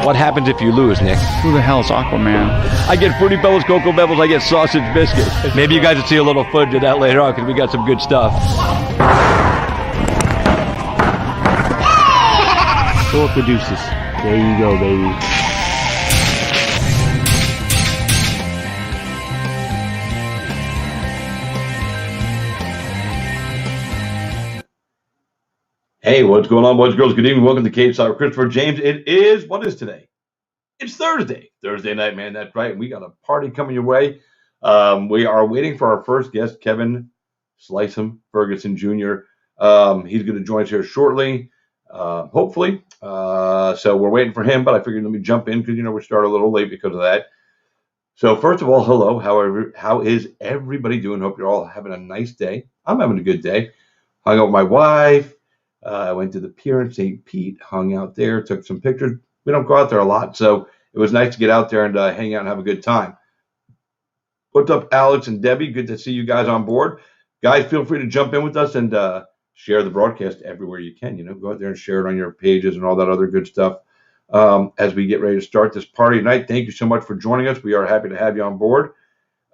What happens if you lose, Nick? Who the hell is Aquaman? I get Fruity Pebbles, Cocoa Pebbles, I get sausage biscuits. Maybe you guys will see a little footage of that later on because we got some good stuff. Philip Caduceus. There you go, baby. Hey, what's going on, boys and girls? Good evening. Welcome to Cage Talk. Christopher James. It is, what is today? It's Thursday. Thursday night, man. That's right. We got a party coming your way. We are waiting for our first guest, Kevin Slice'em Ferguson Jr. He's going to join us here shortly, hopefully. So we're waiting for him, but I figured let me jump in because, we started a little late because of that. So first of all, hello. How is everybody doing? Hope you're all having a nice day. I'm having a good day. Hung out with my wife. I went to the pier in St. Pete, hung out there, took some pictures. We don't go out there a lot, so it was nice to get out there and hang out and have a good time. What's up, Alex and Debbie? Good to see you guys on board. Guys, feel free to jump in with us and share the broadcast everywhere you can. Go out there and share it on your pages and all that other good stuff as we get ready to start this party tonight. Thank you so much for joining us. We are happy to have you on board.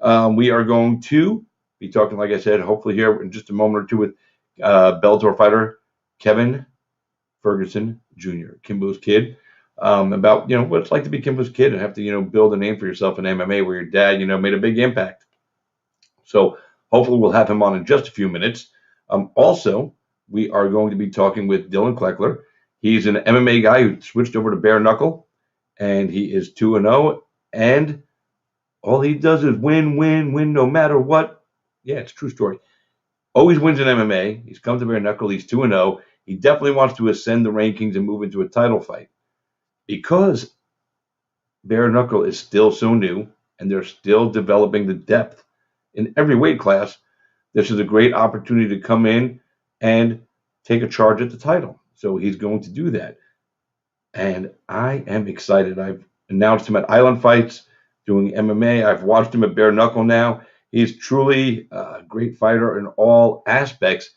We are going to be talking, like I said, hopefully here in just a moment or two with Bellator fighter Kevin Ferguson Jr., Kimbo's kid, about, what it's like to be Kimbo's kid and have to, build a name for yourself in MMA where your dad, made a big impact. So hopefully we'll have him on in just a few minutes. Also, we are going to be talking with Dillon Kleckler. He's an MMA guy who switched over to bare knuckle, and he is 2-0, and all he does is win no matter what. Yeah, it's a true story. Always wins in MMA. He's come to bare knuckle. He's 2-0. He definitely wants to ascend the rankings and move into a title fight because bare knuckle is still so new and they're still developing the depth in every weight class. This is a great opportunity to come in and take a charge at the title. So he's going to do that. And I am excited. I've announced him at Island Fights doing MMA. I've watched him at bare knuckle now. He's truly a great fighter in all aspects.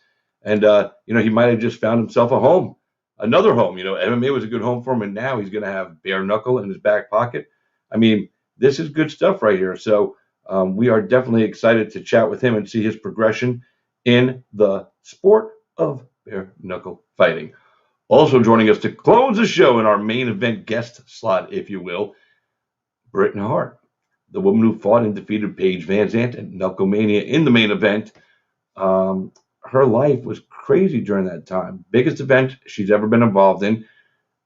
And, he might have just found himself a home, another home. MMA was a good home for him, and now he's going to have bare knuckle in his back pocket. I mean, this is good stuff right here. So we are definitely excited to chat with him and see his progression in the sport of bare knuckle fighting. Also joining us to close the show in our main event guest slot, if you will, Brittany Hart, the woman who fought and defeated Paige Van Zandt at Knucklemania in the main event. Her life was crazy during that time. Biggest event she's ever been involved in.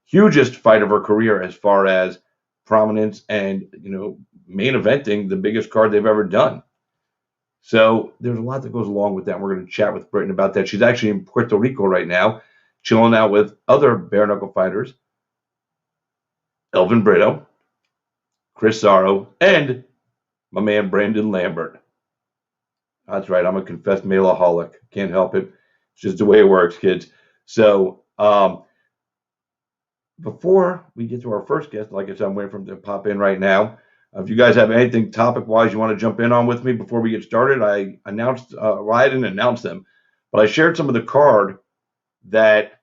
Hugest fight of her career as far as prominence and, main eventing the biggest card they've ever done. So there's a lot that goes along with that. We're going to chat with Brittany about that. She's actually in Puerto Rico right now, chilling out with other bare knuckle fighters, Elvin Brito, Chris Sarro, and my man Brandon Lambert. That's right. I'm a confessed maleaholic. Can't help it. It's just the way it works, kids. So before we get to our first guest, like I said, I'm waiting for him to pop in right now. If you guys have anything topic-wise you want to jump in on with me before we get started, I didn't announce them, but I shared some of the card that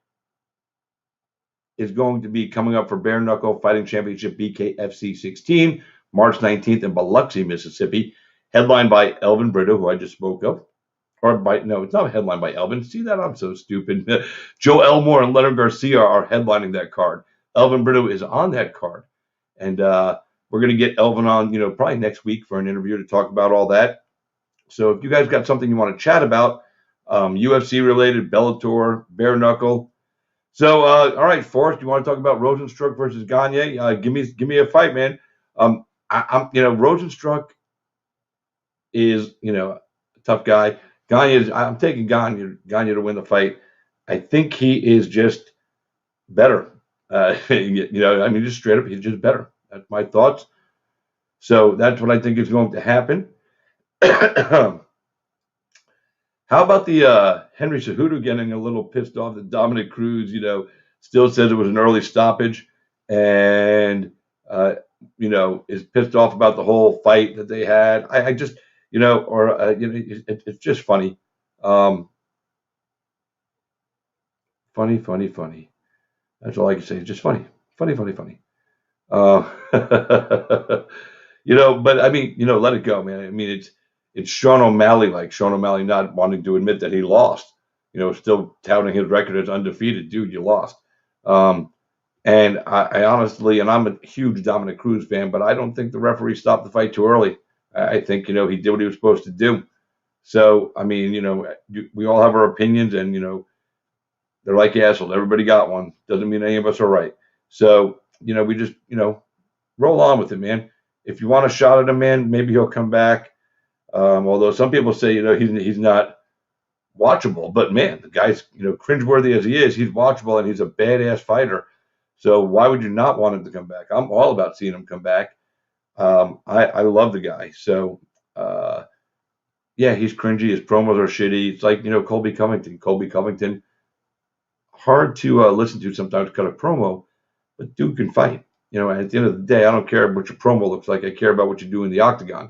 is going to be coming up for Bare Knuckle Fighting Championship Bkfc 16, March 19th in Biloxi, Mississippi. Headlined by Elvin Brito, who I just spoke of. It's not headlined by Elvin. See that? I'm so stupid. Joe Elmore and Leonard Garcia are headlining that card. Elvin Brito is on that card. And we're going to get Elvin on, probably next week for an interview to talk about all that. So if you guys got something you want to chat about, UFC related, Bellator, bare knuckle. So, all right, Forrest, you want to talk about Rosenstruck versus Gagne? Give me a fight, man. Rosenstruck is, a tough guy. I'm taking Gagne to win the fight. I think he is just better. Just straight up, he's just better. That's my thoughts. So that's what I think is going to happen. How about the Henry Cejudo getting a little pissed off that Dominic Cruz, still says it was an early stoppage and, is pissed off about the whole fight that they had. I just, it's just funny. Funny. That's all I can say. It's just funny. Uh, but I mean, let it go, man. I mean, it's Sean O'Malley, like Sean O'Malley not wanting to admit that he lost. Still touting his record as undefeated. Dude, you lost. And I honestly, and I'm a huge Dominic Cruz fan, but I don't think the referee stopped the fight too early. I think, he did what he was supposed to do. So, I mean, we all have our opinions, and, they're like assholes. Everybody got one. Doesn't mean any of us are right. So, we just, roll on with it, man. If you want a shot at him, man, maybe he'll come back. Although some people say, he's not watchable. But, man, the guy's, cringeworthy as he is, he's watchable, and he's a badass fighter. So why would you not want him to come back? I'm all about seeing him come back. I love the guy. So, yeah, he's cringy. His promos are shitty. It's like, Colby Covington. Colby Covington, hard to listen to sometimes, cut a promo, but dude can fight. At the end of the day, I don't care what your promo looks like. I care about what you do in the octagon.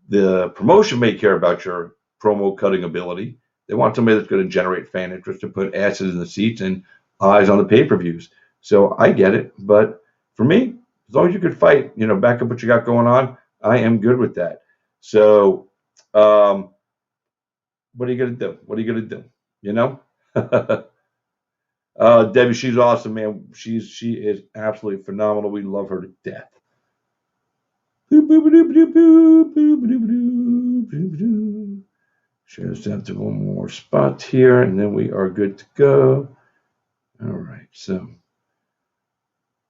The promotion may care about your promo cutting ability. They want somebody that's going to generate fan interest and put asses in the seats and eyes on the pay-per-views. So I get it. But for me, as long as you could fight, back up what you got going on, I am good with that. So what are you going to do? What are you going to do? Debbie, she's awesome, man. She is absolutely phenomenal. We love her to death. Just have to one more spot here, and then we are good to go. All right, so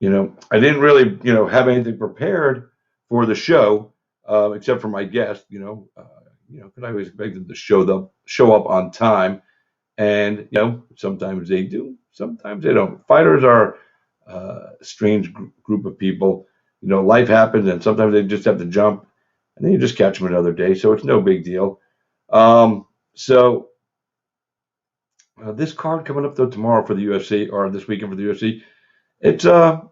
I didn't really have anything prepared for the show, except for my guest. Because I always expect them to show up on time, and sometimes they do. Sometimes they don't. Fighters are a strange group of people. Life happens, and sometimes they just have to jump, and then you just catch them another day. So it's no big deal. So this card coming up though tomorrow for the UFC, or this weekend for the UFC, it's a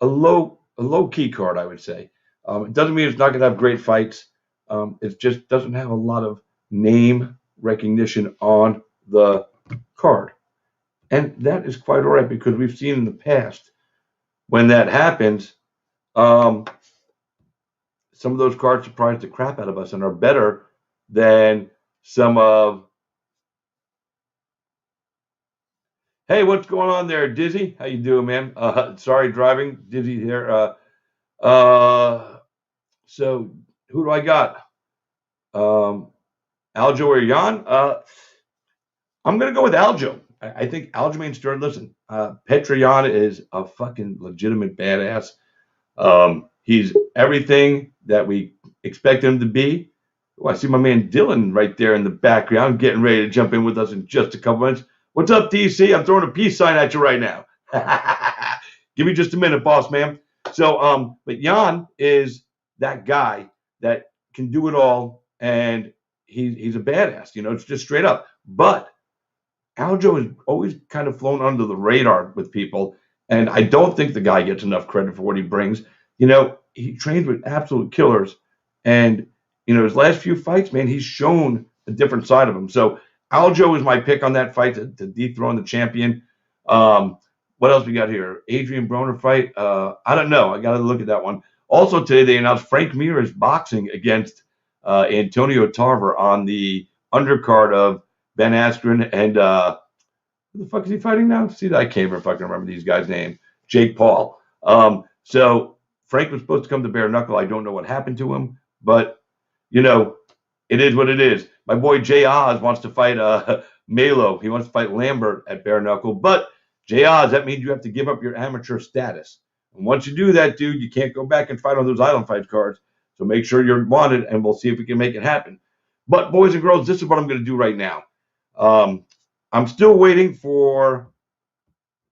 low key card, I would say. It doesn't mean it's not going to have great fights. It just doesn't have a lot of name recognition on the card. And that is quite all right, because we've seen in the past when that happens, some of those cards surprise the crap out of us and are better than some of. Hey, what's going on there, Dizzy? How you doing, man? Sorry, driving. Dizzy here. So who do I got? Aljo or Jan? I'm going to go with Aljo. I think Aljamain Sterling, listen, Petr Yan is a fucking legitimate badass. He's everything that we expect him to be. Oh, I see my man Dillon right there in the background getting ready to jump in with us in just a couple minutes. What's up, DC? I'm throwing a peace sign at you right now. Give me just a minute, boss man. So, but Jan is that guy that can do it all, and he's a badass. It's just straight up. But Aljo has always kind of flown under the radar with people, and I don't think the guy gets enough credit for what he brings. He trains with absolute killers, and his last few fights, man, he's shown a different side of him. So Aljo is my pick on that fight to dethrone the champion. What else we got here? Adrian Broner fight. I don't know. I got to look at that one. Also today, they announced Frank Mir is boxing against Antonio Tarver on the undercard of Ben Askren and who the fuck is he fighting now? See, I can't even fucking remember these guys' names. Jake Paul. So Frank was supposed to come to Bare Knuckle. I don't know what happened to him, but it is what it is. My boy Jay Oz wants to fight Malo. He wants to fight Lambert at Bare Knuckle, but Jay Oz, that means you have to give up your amateur status. And once you do that, dude, you can't go back and fight on those Island Fights cards. So make sure you're wanted, and we'll see if we can make it happen. But boys and girls, this is what I'm going to do right now. I'm still waiting for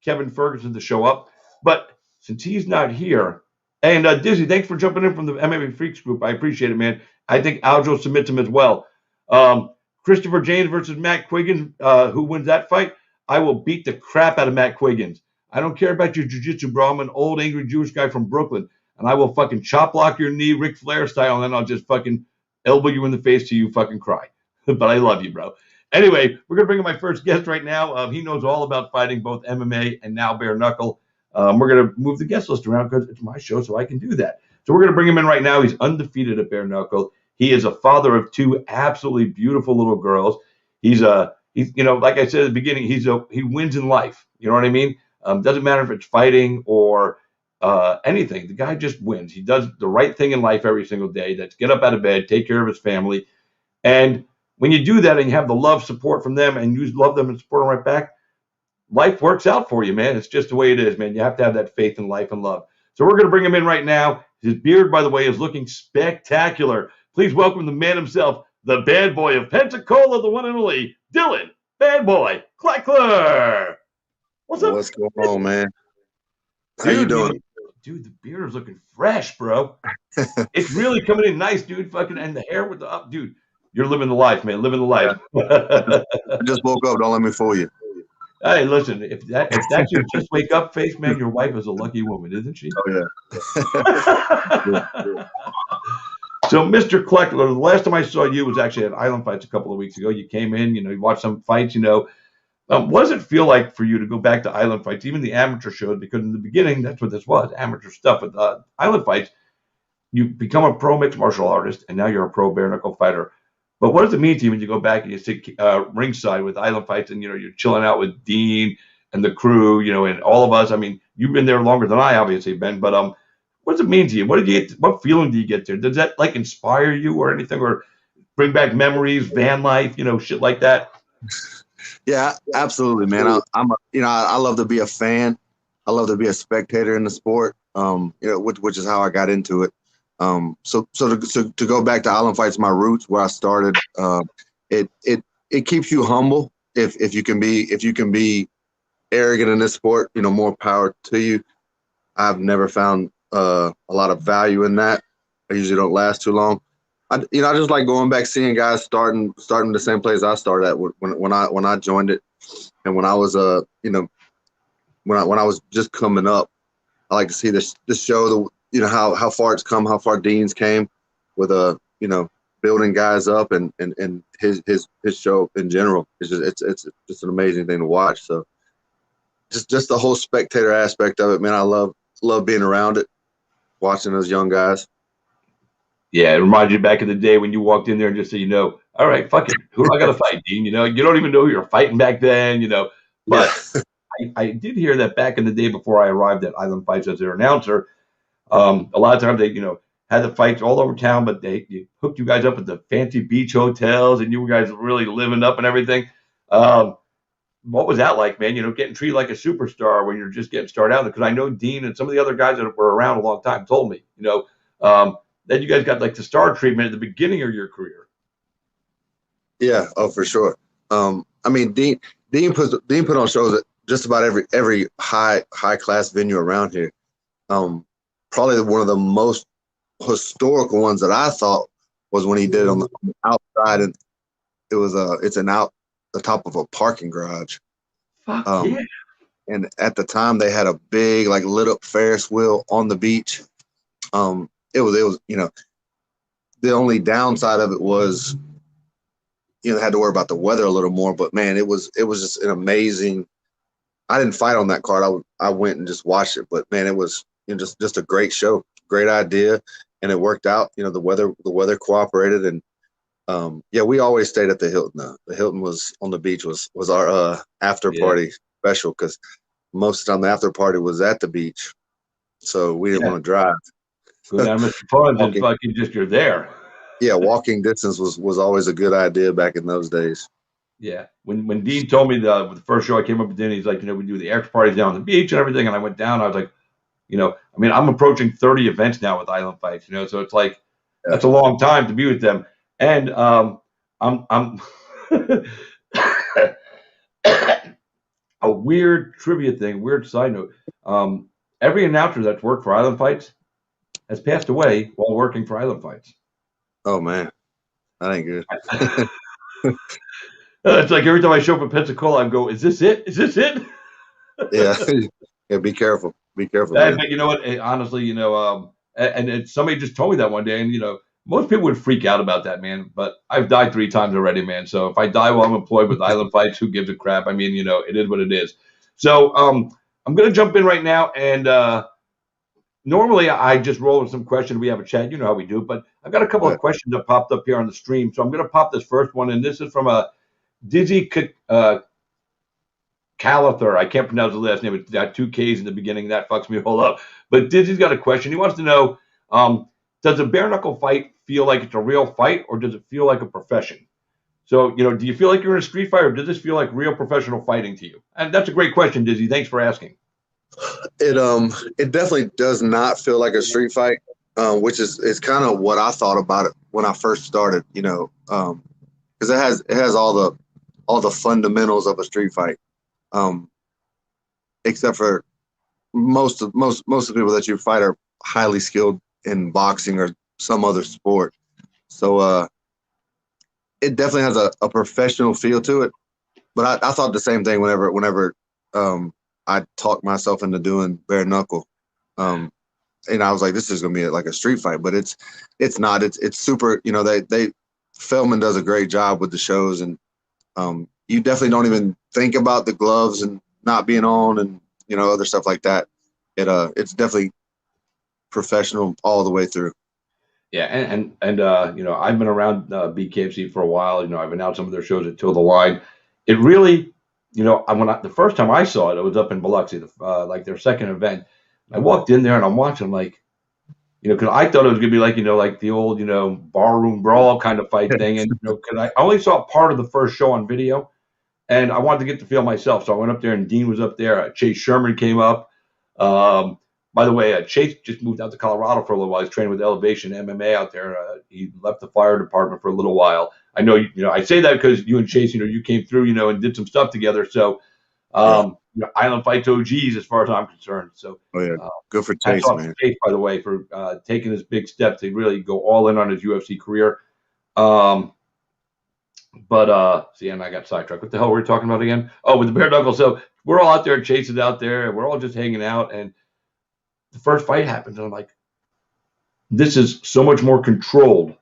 Kevin Ferguson to show up, but since he's not here, and Dizzy, thanks for jumping in from the MMA Freaks group. I appreciate it, man. I think Aljo submits him as well. Christopher James versus Matt Quiggins. Who wins that fight? I will beat the crap out of Matt Quiggins. I don't care about your jiu-jitsu, bro. I'm an old, angry Jewish guy from Brooklyn, and I will fucking chop block your knee, Ric Flair style, and then I'll just fucking elbow you in the face till you fucking cry. But I love you, bro. Anyway, we're going to bring in my first guest right now. He knows all about fighting, both MMA and now bare knuckle. We're going to move the guest list around because it's my show, so I can do that. So we're going to bring him in right now. He's undefeated at bare knuckle. He is a father of two absolutely beautiful little girls. He's like I said at the beginning, he wins in life. You know what I mean? Doesn't matter if it's fighting or anything. The guy just wins. He does the right thing in life every single day. That's get up out of bed, take care of his family. And when you do that and you have the love, support from them, and you love them and support them right back, life works out for you, man. It's just the way it is, man. You have to have that faith in life and love. So we're going to bring him in right now. His beard, by the way, is looking spectacular. Please welcome the man himself, the bad boy of Pensacola, the one and only Dillon, bad boy, Kleckler. What's up? What's going on, man? How you doing? Dude, the beard is looking fresh, bro. It's really coming in nice, dude. Fucking, and the hair with the up, dude. You're living the life, man. Living the life. I just woke up. Don't let me fool you. Hey, listen. If that's your just wake up face, man, your wife is a lucky woman, isn't she? Oh yeah. So, Mr. Kleckler, the last time I saw you was actually at Island Fights a couple of weeks ago. You came in, you watched some fights, what does it feel like for you to go back to Island Fights, even the amateur shows? Because in the beginning, that's what this was, amateur stuff. With Island Fights, you become a pro mixed martial artist, and now you're a pro bare knuckle fighter. But what does it mean to you when you go back and you sit ringside with Island Fights, and you're chilling out with Dean and the crew, and all of us? I mean, you've been there longer than I obviously been, but what does it mean to you? What feeling do you get there? Does that like inspire you or anything, or bring back memories, van life, shit like that? Yeah, absolutely, man. I love to be a fan. I love to be a spectator in the sport. Which is how I got into it. So to go back to Island Fights, my roots, where I started, it keeps you humble. If you can be arrogant in this sport, more power to you. I've never found a lot of value in that. I usually don't last too long. I just like going back, seeing guys starting the same place I started at when I joined it, and when I was when I was just coming up. I like to see this show, how far it's come, how far Dean's came with building guys up, and his show in general. It's just an amazing thing to watch. So just the whole spectator aspect of it, man. I love being around it, watching those young guys. Yeah, it reminds you back in the day when you walked in there and just said, all right, fuck it, who do I got to fight, Dean? You don't even know who you're fighting back then, But yeah. I did hear that back in the day before I arrived at Island Fights as their announcer. A lot of times they, had the fights all over town, but they hooked you guys up at the fancy beach hotels, and you guys were really living up and everything. What was that like, man? Getting treated like a superstar when you're just getting started out? Because I know Dean and some of the other guys that were around a long time told me, that you guys got like the star treatment at the beginning of your career. Yeah, oh for sure. Dean put on shows at just about every high class venue around here. Probably one of the most historical ones that I thought was when he did it on the outside, and it's out the top of a parking garage. Fuck yeah. And at the time they had a big lit up Ferris wheel on the beach. It was the only downside of it was they had to worry about the weather a little more, but man, it was just an amazing. I didn't fight on that card. I went and just watched it, but man, it was just a great show, great idea, and it worked out. The weather cooperated, and we always stayed at the Hilton. The Hilton was on the beach was our after party special, because most of the time the after party was at the beach, so we didn't want to drive. Go down Mr. Funds and fucking just you're there. Yeah, walking distance was always a good idea back in those days. Yeah, when Dean told me the first show I came up with Dean, he's like, we do the after parties down on the beach and everything, and I went down. I was like, I'm approaching 30 events now with Island Fights, so it's like that's a long time to be with them. And I'm a weird trivia thing, weird side note. Every announcer that's worked for Island Fights has passed away while working for Island Fights. Oh man, that ain't good. It's like every time I show up in Pensacola, I go, "Is this it? Is this it?" Yeah. Be careful. Be careful. But you know what? Honestly, and somebody just told me that one day, and most people would freak out about that, man. But I've died 3 times already, man. So if I die while I'm employed with Island Fights, who gives a crap? I mean, it is what it is. So I'm going to jump in right now, and normally I just roll with some questions. We have a chat. You know how we do. But I've got a couple of questions that popped up here on the stream. So I'm going to pop this first one, and this is from a Dizzy Calathur. I can't pronounce the last name. It's got 2 Ks in the beginning. That fucks me all up. But Dizzy's got a question. He wants to know, does a bare knuckle fight feel like it's a real fight, or does it feel like a profession? So, do you feel like you're in a street fight, or does this feel like real professional fighting to you? And that's a great question, Dizzy. Thanks for asking. It definitely does not feel like a street fight, which is kind of what I thought about it when I first started. Because it has all the fundamentals of a street fight, except for most of the people that you fight are highly skilled in boxing or some other sport. So it definitely has a professional feel to it. But I thought the same thing whenever I talked myself into doing bare knuckle. And I was like, this is gonna be like a street fight, but it's not. It's super. Feldman does a great job with the shows, and you definitely don't even think about the gloves and not being on, and other stuff like that. It's definitely professional all the way through. Yeah, and I've been around Bkfc for a while. I've been out some of their shows at Till the Line. It really, the first time I saw it, it was up in Biloxi, like their second event. I walked in there and I'm watching, like, because I thought it was gonna be like, like the old, barroom brawl kind of fight thing, and because I only saw part of the first show on video, and I wanted to get the feel myself, so I went up there and Dean was up there. Chase Sherman came up. By the way, Chase just moved out to Colorado for a little while. He's training with Elevation MMA out there. He left the fire department for a little while. I know, I say that because you and Chase, you came through, and did some stuff together. So, Island Fights OGs, as far as I'm concerned. So, good for Chase, man. Chase, by the way, for taking this big step to really go all in on his UFC career. And I got sidetracked. What the hell were we talking about again? Oh, with the bare knuckle. So we're all out there, Chase is out there, and we're all just hanging out, and the first fight happens, and I'm like, this is so much more controlled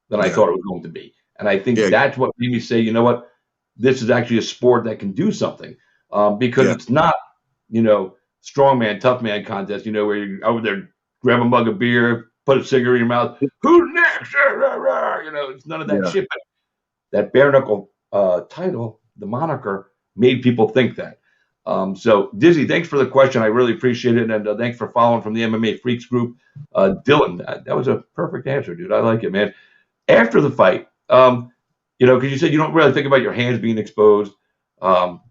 than I thought it was going to be. And I think that's what made me say, you know what, this is actually a sport that can do something, because it's not, strongman, tough man contest, where you're over there, grab a mug of beer, put a cigarette in your mouth, who's next? It's none of that shit. But that bare knuckle title, the moniker, made people think that. So, Dizzy, thanks for the question. I really appreciate it. And thanks for following from the MMA Freaks group. Dillon, that was a perfect answer, dude. I like it, man. After the fight, because you said you don't really think about your hands being exposed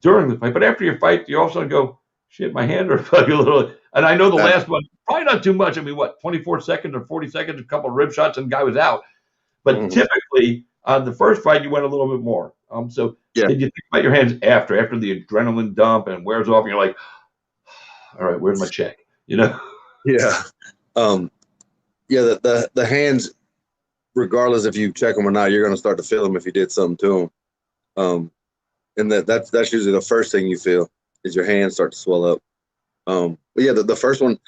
during the fight. But after your fight, you all of a sudden go, shit, my hands are fucking a little. And I know the last one, probably not too much. I mean, 24 seconds or 40 seconds, a couple of rib shots, and the guy was out. But typically, on the first fight, you went a little bit more. Did you think about your hands after the adrenaline dump and wears off, and you're like, all right, where's my check? Yeah. The hands, regardless if you check them or not, you're going to start to feel them if you did something to them. And that's usually the first thing you feel is your hands start to swell up. The first one,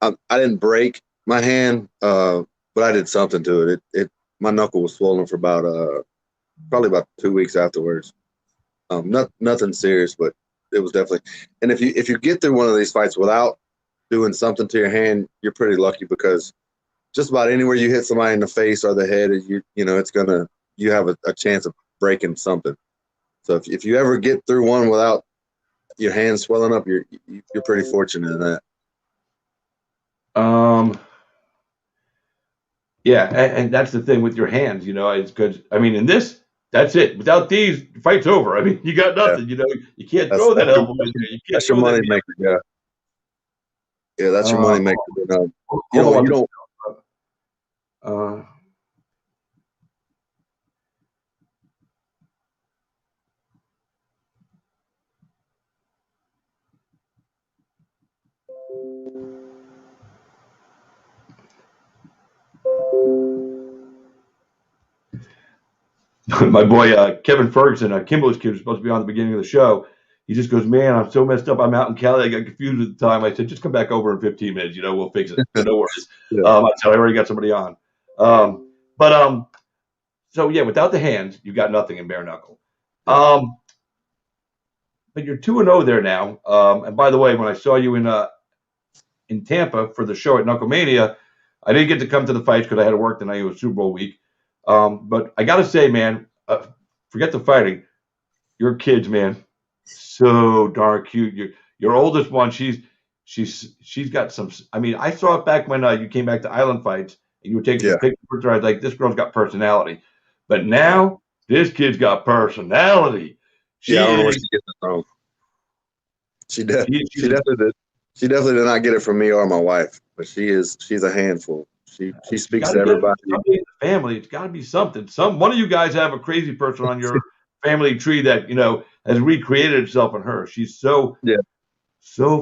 I didn't break my hand, but I did something to it. My knuckle was swollen for probably about 2 weeks afterwards. Nothing serious, but it was definitely. And if you get through one of these fights without doing something to your hand, you're pretty lucky, because just about anywhere you hit somebody in the face or the head, you have a chance of breaking something. So if you ever get through one without your hands swelling up, you're pretty fortunate in that. And that's the thing with your hands, it's because, in this, that's it. Without these, the fight's over. You got nothing, you can't throw that elbow in there. That's your money maker, Yeah, that's your money maker. You don't. My boy Kevin Ferguson, Kimbo's kid, was supposed to be on the beginning of the show. He just goes, man, I'm so messed up. I'm out in Cali. I got confused at the time. I said, just come back over in 15 minutes. We'll fix it. No worries. I already got somebody on. Without the hands, you got nothing in bare knuckle. but you're 2-0 there now. And by the way, when I saw you in Tampa for the show at Knucklemania, I didn't get to come to the fights because I had to work the night. It was Super Bowl week. But I got to say, man, forget the fighting. Your kids, man, so darn cute. Your oldest one, she's got some. I mean, I saw it back when you came back to Island Fights and you were taking pictures with her. I was like, this girl's got personality. But now this kid's got personality. I don't know where she gets it from. She definitely did. She definitely did not get it from me or my wife, but she's a handful. She speaks to everybody. In the family, it's got to be something. One of you guys have a crazy person on your family tree that has recreated itself in her. She's so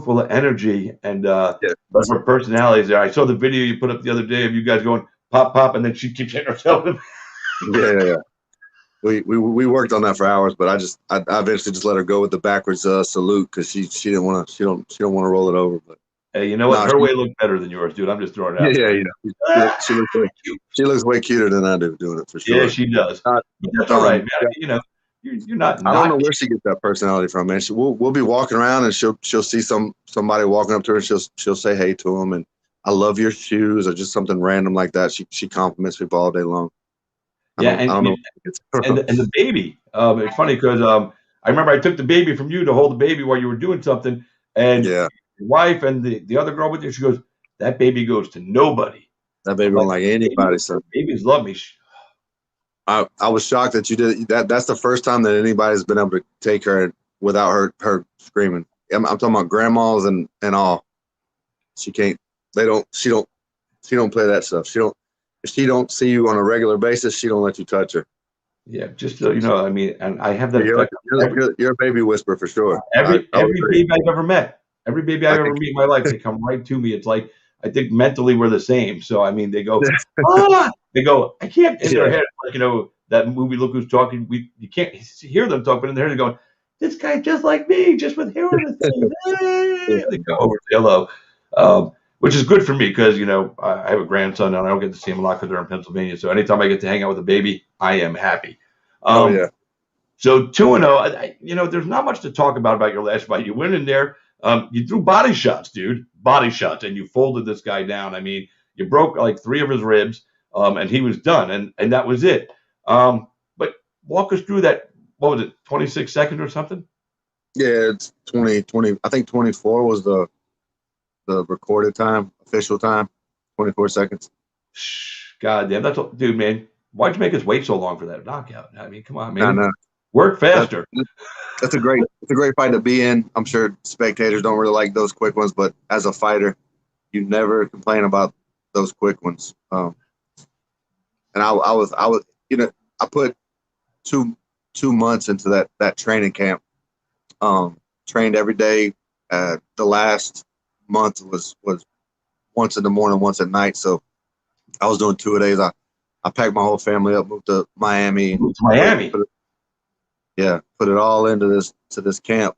full of energy and her personality is there. I saw the video you put up the other day of you guys going pop pop, and then she keeps hitting herself. Yeah. We worked on that for hours, but I eventually just let her go with the backwards salute because she don't want to roll it over. But hey, you know what? Her way looked better than yours, dude. I'm just throwing it out. Yeah, she looks way cuter than I do doing it for sure. Yeah, she does. But that's all right, man. You're not. I don't know where she gets that personality from, man. We'll be walking around and she'll see somebody walking up to her and she'll say hey to them and I love your shoes or just something random like that. She compliments people all day long. Yeah, and the baby. It's funny because I remember I took the baby from you to hold the baby while you were doing something, and your wife and the other girl with you, she goes, that baby goes to nobody. That baby don't like anybody. So babies love me. I was shocked that you did that. That's the first time that anybody's been able to take her without her screaming. I'm talking about grandmas and all. She can't. She don't play that stuff. If she don't see you on a regular basis, she don't let you touch her. Yeah, just so you know, I mean, and I have that. You're a baby whisperer for sure. Every baby I've ever met, every baby I've ever met in my life, they come right to me. It's like I think mentally we're the same. So I mean, they go, they go, I can't in their head, like that movie. Look Who's Talking. You can't hear them talk, but in their head they're going, this guy just like me, just with hair on his face. They go over to hello. Which is good for me because, I have a grandson and I don't get to see him a lot because they're in Pennsylvania. So anytime I get to hang out with a baby, I am happy. So 2-0, there's not much to talk about your last fight. You went in there, you threw body shots, dude, and you folded this guy down. I mean, you broke like 3 of his ribs and he was done and that was it. But walk us through that. What was it, 26 seconds or something? Yeah, it's 20. I think 24 was the recorded time, official time, 24 seconds. God damn, dude, man. Why'd you make us wait so long for that knockout? I mean, come on, man. I know. Work faster. That's a great fight to be in. I'm sure spectators don't really like those quick ones, but as a fighter, you never complain about those quick ones. And I was, I put two months into that training camp. Trained every day. The last month was once in the morning, once at night. So I was doing 2 a days. I packed my whole family up, moved to Miami. Put it all into this camp,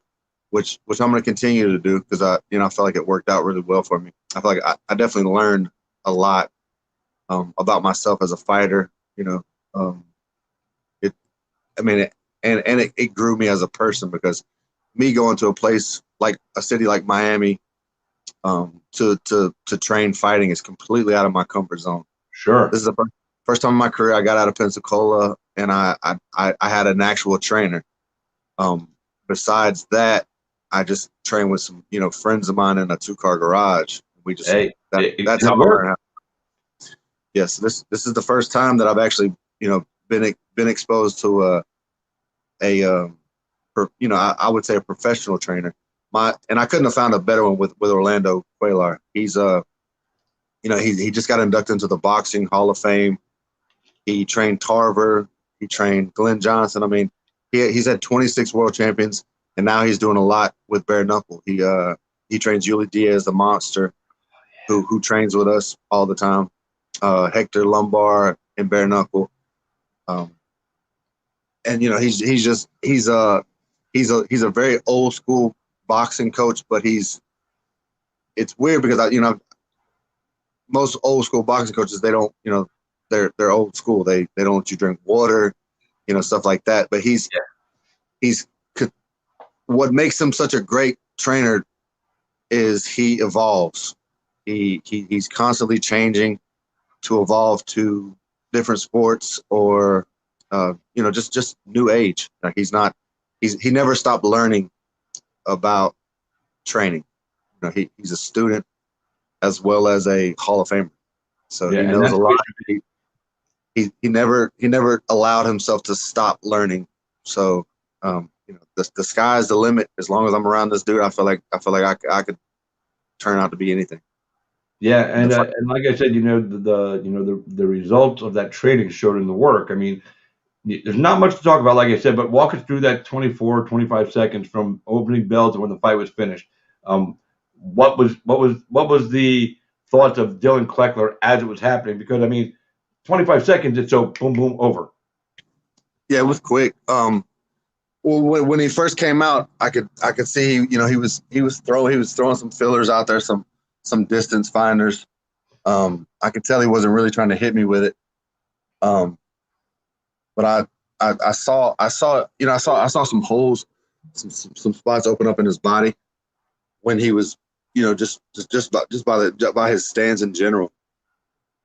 which I'm going to continue to do because I felt like it worked out really well for me. I feel like I definitely learned a lot about myself as a fighter. It grew me as a person because me going to a place like a city like Miami to train fighting is completely out of my comfort zone. Sure. This is the first time in my career I got out of Pensacola and I had an actual trainer. Besides that, I just trained with some friends of mine in a 2-car garage. We just that's how I learned. Yes, this is the first time that I've actually been exposed to I would say a professional trainer. And I couldn't have found a better one with Orlando Cuellar. He's he just got inducted into the Boxing Hall of Fame. He trained Tarver. He trained Glenn Johnson. I mean, he's had 26 world champions, and now he's doing a lot with bare knuckle. He trains Yuli Diaz, the monster, who trains with us all the time. Hector Lombard in bare knuckle. And he's a very old school boxing coach, but it's weird because most old school boxing coaches, they don't they're old school. They don't let you drink water, stuff like that. But he's what makes him such a great trainer is he evolves. He's constantly changing to evolve to different sports or just new age. Like he never stopped learning about training. He's a student as well as a Hall of Famer. So he knows a lot. He never allowed himself to stop learning. So the sky's the limit. As long as I'm around this dude, I feel like I could turn out to be anything. Yeah, and like I said, the results of that training showed in the work. I mean, there's not much to talk about, like I said, but walk us through that 24, 25 seconds from opening bell to when the fight was finished. What was the thoughts of Dillon Kleckler as it was happening? Because I mean, 25 seconds, it's so boom, boom, over. Yeah, it was quick. Well, when he first came out, I could see he was throwing some fillers out there, some distance finders. I could tell he wasn't really trying to hit me with it. But I saw some holes, some spots open up in his body when he was just by his stance in general.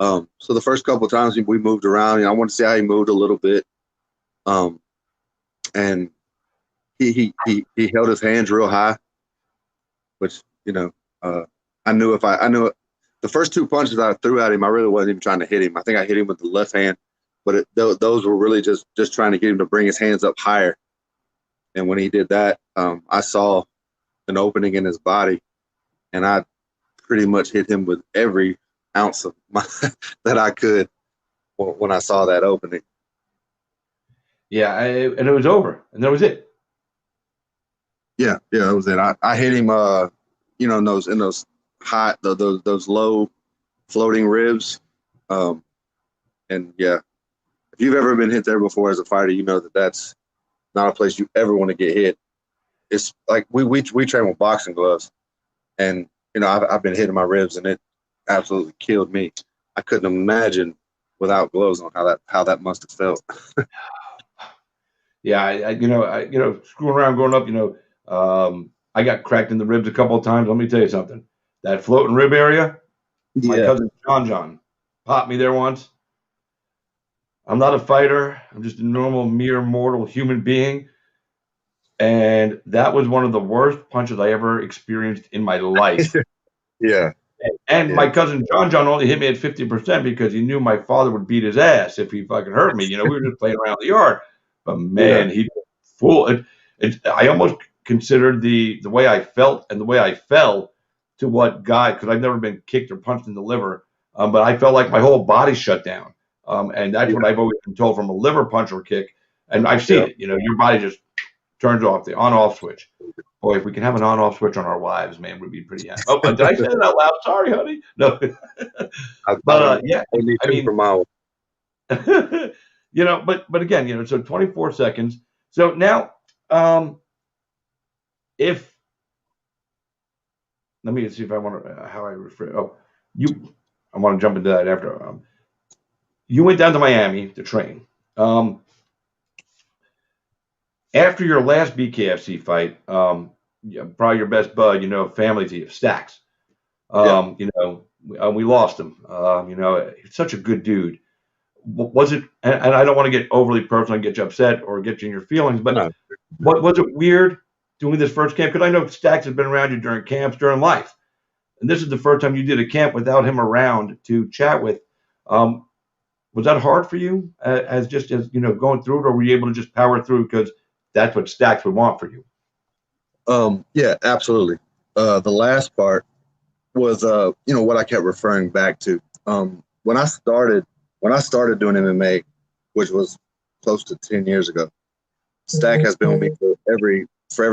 So the first couple of times we moved around, I wanted to see how he moved a little bit. And he held his hands real high, which I knew the first two punches I threw at him, I really wasn't even trying to hit him. I think I hit him with the left hand, but those were really just trying to get him to bring his hands up higher. And when he did that, I saw an opening in his body, and I pretty much hit him with every ounce of that I could when I saw that opening. Yeah, and it was over, and that was it. Yeah, that was it. I hit him, in those high, those low floating ribs, and yeah, if you've ever been hit there before as a fighter, you know that's not a place you ever want to get hit. It's like we train with boxing gloves, and I've been hitting my ribs, and it absolutely killed me. I couldn't imagine without gloves on how that must have felt. Yeah, I screwing around growing up, I got cracked in the ribs a couple of times. Let me tell you something. That floating rib area, my cousin John popped me there once. I'm not a fighter. I'm just a normal, mere mortal human being. And that was one of the worst punches I ever experienced in my life. Yeah. And my cousin John only hit me at 50% because he knew my father would beat his ass if he fucking hurt me. We were just playing around the yard. But man, he fool. I almost considered the way I felt and the way I fell to what guy, because I've never been kicked or punched in the liver, but I felt like my whole body shut down. And that's what I've always been told from a liver punch or kick. And I've seen it. Your body just turns off the on-off switch. Boy, if we can have an on-off switch on our wives, man, we'd be pretty happy. Oh, did I say that out loud? Sorry, honey. No. But yeah, I mean, but again, so 24 seconds. So now, if let me see if I want to how I refer. I want to jump into that after. You went down to Miami to train. After your last Bkfc fight, probably your best bud, family to you, Stacks. We lost him. He's such a good dude. Was it? And I don't want to get overly personal and get you upset or get you in your feelings, but was it weird doing this first camp? Because I know Stacks has been around you during camps, during life, and this is the first time you did a camp without him around to chat with. Was that hard for you, as going through it, or were you able to just power through because that's what Stacks would want for you? Yeah, absolutely. The last part was, what I kept referring back to. When I started doing MMA, which was close to 10 years ago, Stack has been with me for every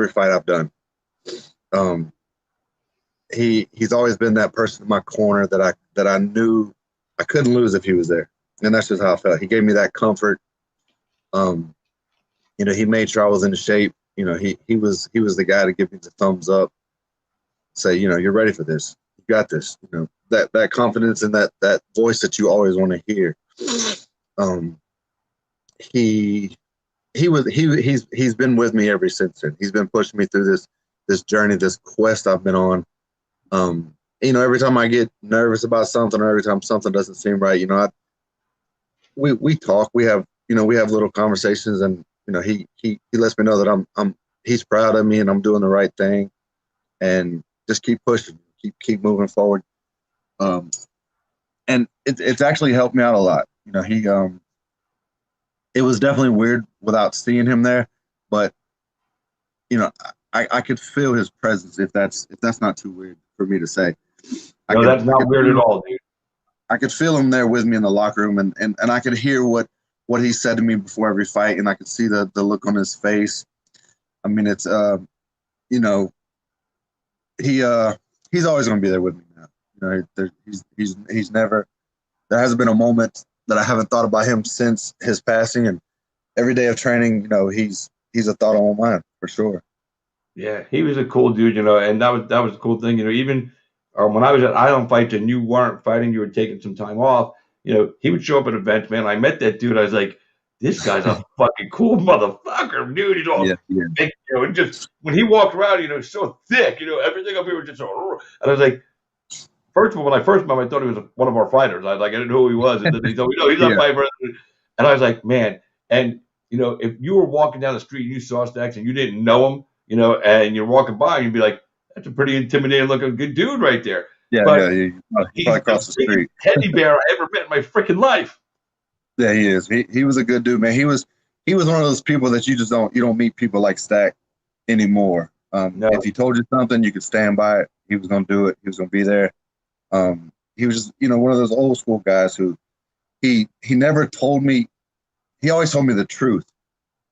fight I've done. He's always been that person in my corner that I knew I couldn't lose if he was there, and that's just how I felt. He gave me that comfort. He made sure I was in shape. He was the guy to give me the thumbs up, say, you're ready for this. You got this. That confidence and that voice that you always want to hear. He he's been with me ever since then. He's been pushing me through this journey, this quest I've been on. Every time I get nervous about something, or every time something doesn't seem right, we talk. We have little conversations, and he lets me know that he's proud of me and I'm doing the right thing, and just keep pushing, keep moving forward. And it's actually helped me out a lot. It was definitely weird without seeing him there, but I could feel his presence, if that's not too weird for me to say. No, that's not weird at all, dude. I could feel him there with me in the locker room, and I could hear what he said to me before every fight, and I could see the look on his face. I mean, it's he's always going to be there with me now. He's never. There hasn't been a moment that I haven't thought about him since his passing, and every day of training, he's a thought on my mind for sure. Yeah, he was a cool dude, and that was the cool thing, even when I was at Island Fights and you weren't fighting, you were taking some time off, he would show up at events, man. I met that dude. I was like, this guy's a fucking cool motherfucker, dude. He's all big, and just when he walked around, so thick, everything up here was just so, and I was like, first of all, when I first met him, I thought he was one of our fighters. I didn't know who he was, and then he told me, no, he's not my brother. And I was like, man, and if you were walking down the street and you saw Stacks and you didn't know him, and you're walking by, and you'd be like, that's a pretty intimidating looking good dude right there. Yeah, but he's probably across the street. Teddy bear I ever met in my freaking life. Yeah, he is. He was a good dude, man. He was one of those people that you don't meet people like Stack anymore. No. If he told you something, you could stand by it. He was gonna do it. He was gonna be there. He was just, one of those old school guys who he never told me. He always told me the truth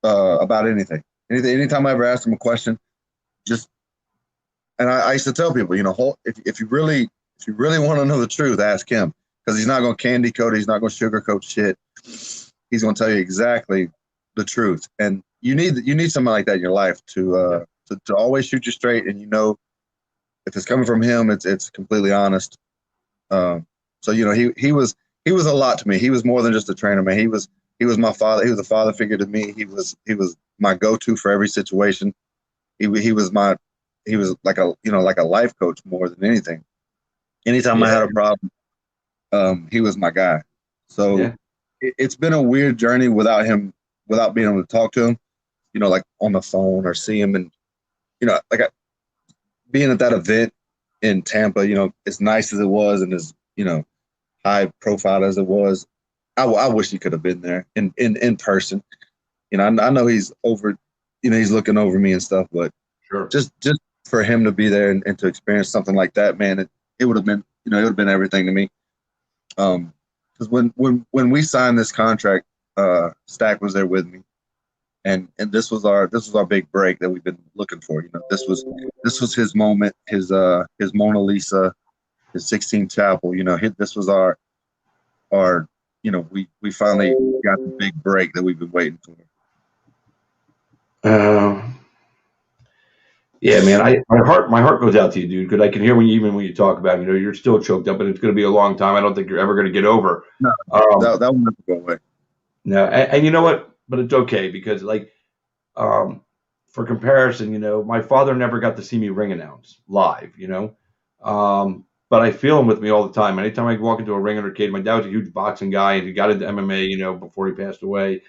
about anything. Anytime I ever asked him a question, and I used to tell people, if you really want to know the truth, ask him, because he's not going to candy coat it. He's not going to sugarcoat shit. He's going to tell you exactly the truth. And you need somebody like that in your life to always shoot you straight, and if it's coming from him, it's completely honest. So he was a lot to me. He was more than just a trainer, man. He was my father. He was a father figure to me. He was my go-to for every situation. He was like a life coach more than anything. Anytime I had a problem, he was my guy. So it's been a weird journey without being able to talk to him, like on the phone or see him, and being at that event in Tampa, as nice as it was and as high profile as it was, I wish he could have been there in person. I know he's over, he's looking over me and stuff, but sure, just for him to be there and to experience something like that, man, it would have been, it would have been everything to me. Because when we signed this contract, Stack was there with me, and this was our big break that we've been looking for. This was his moment, his Mona Lisa, his 16th chapel. This was our we finally got the big break that we've been waiting for. Yeah, man, my heart goes out to you, dude, because I can hear when you talk about, you're still choked up, and it's going to be a long time. I don't think you're ever going to get over. No, that will never go away. No, and you know what? But it's okay, because for comparison, my father never got to see me ring announce live, but I feel him with me all the time. Anytime I walk into a ring arcade, my dad was a huge boxing guy, and he got into MMA, before he passed away.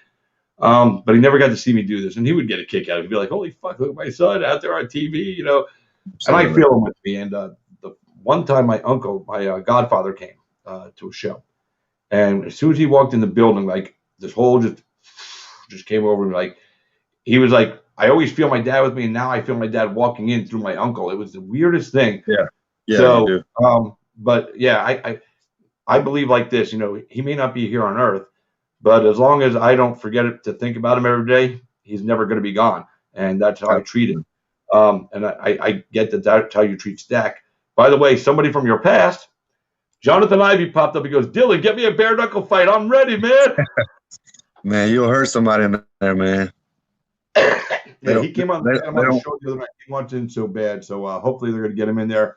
But he never got to see me do this, and he would get a kick out of it. He'd be like, holy fuck, look at my son out there on TV, and I feel him with me. And the one time my godfather came to a show, and as soon as he walked in the building, like this whole just came over me. Like, he was like, I always feel my dad with me, and now I feel my dad walking in through my uncle. It was the weirdest thing. Yeah. So, but yeah, I believe like this, he may not be here on earth, but as long as I don't forget to think about him every day, he's never going to be gone. And that's how I treat him. And I get that's how you treat Stack. By the way, somebody from your past, Jonathan Ivey, popped up. He goes, Dillon, get me a bare knuckle fight. I'm ready, man. Man, you'll hurt somebody in there, man. Yeah, he came on the show the other night. He wants in so bad. So hopefully they're going to get him in there.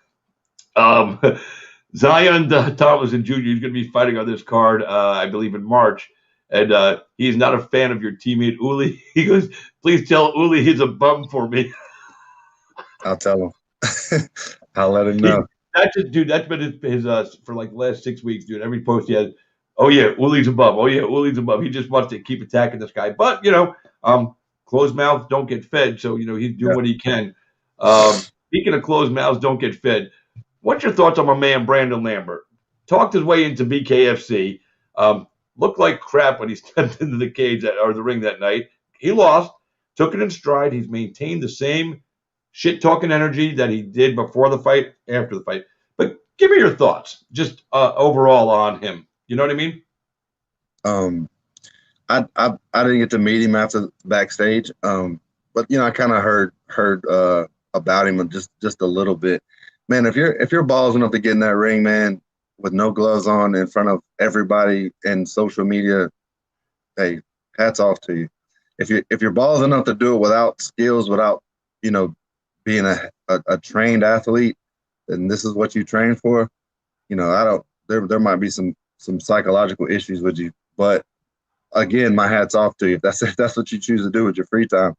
Zion Thomas Jr. He's going to be fighting on this card, I believe, in March. And he's not a fan of your teammate Uli. He goes, please tell Uli he's a bum for me. I'll tell him. I'll let him know. That's just, dude. That's been his for like the last 6 weeks, dude. Every post he has, oh yeah, Uli's above. Oh yeah, Uli's above. He just wants to keep attacking this guy. But closed mouths don't get fed. So he's doing what he can. Speaking of closed mouths don't get fed, what's your thoughts on my man Brandon Lambert? Talked his way into Bkfc. Looked like crap when he stepped into the cage or the ring that night. He lost. Took it in stride. He's maintained the same shit-talking energy that he did before the fight, after the fight. But give me your thoughts, just overall on him. You know what I mean? I didn't get to meet him after backstage, but I kind of heard about him just a little bit. Man, if you're balls enough to get in that ring, man, with no gloves on in front of everybody and social media, hey, hats off to you. If you're balls enough to do it without skills, without being a trained athlete, and this is what you train for, there might be some psychological issues with you. But again, my hat's off to you. If that's what you choose to do with your free time.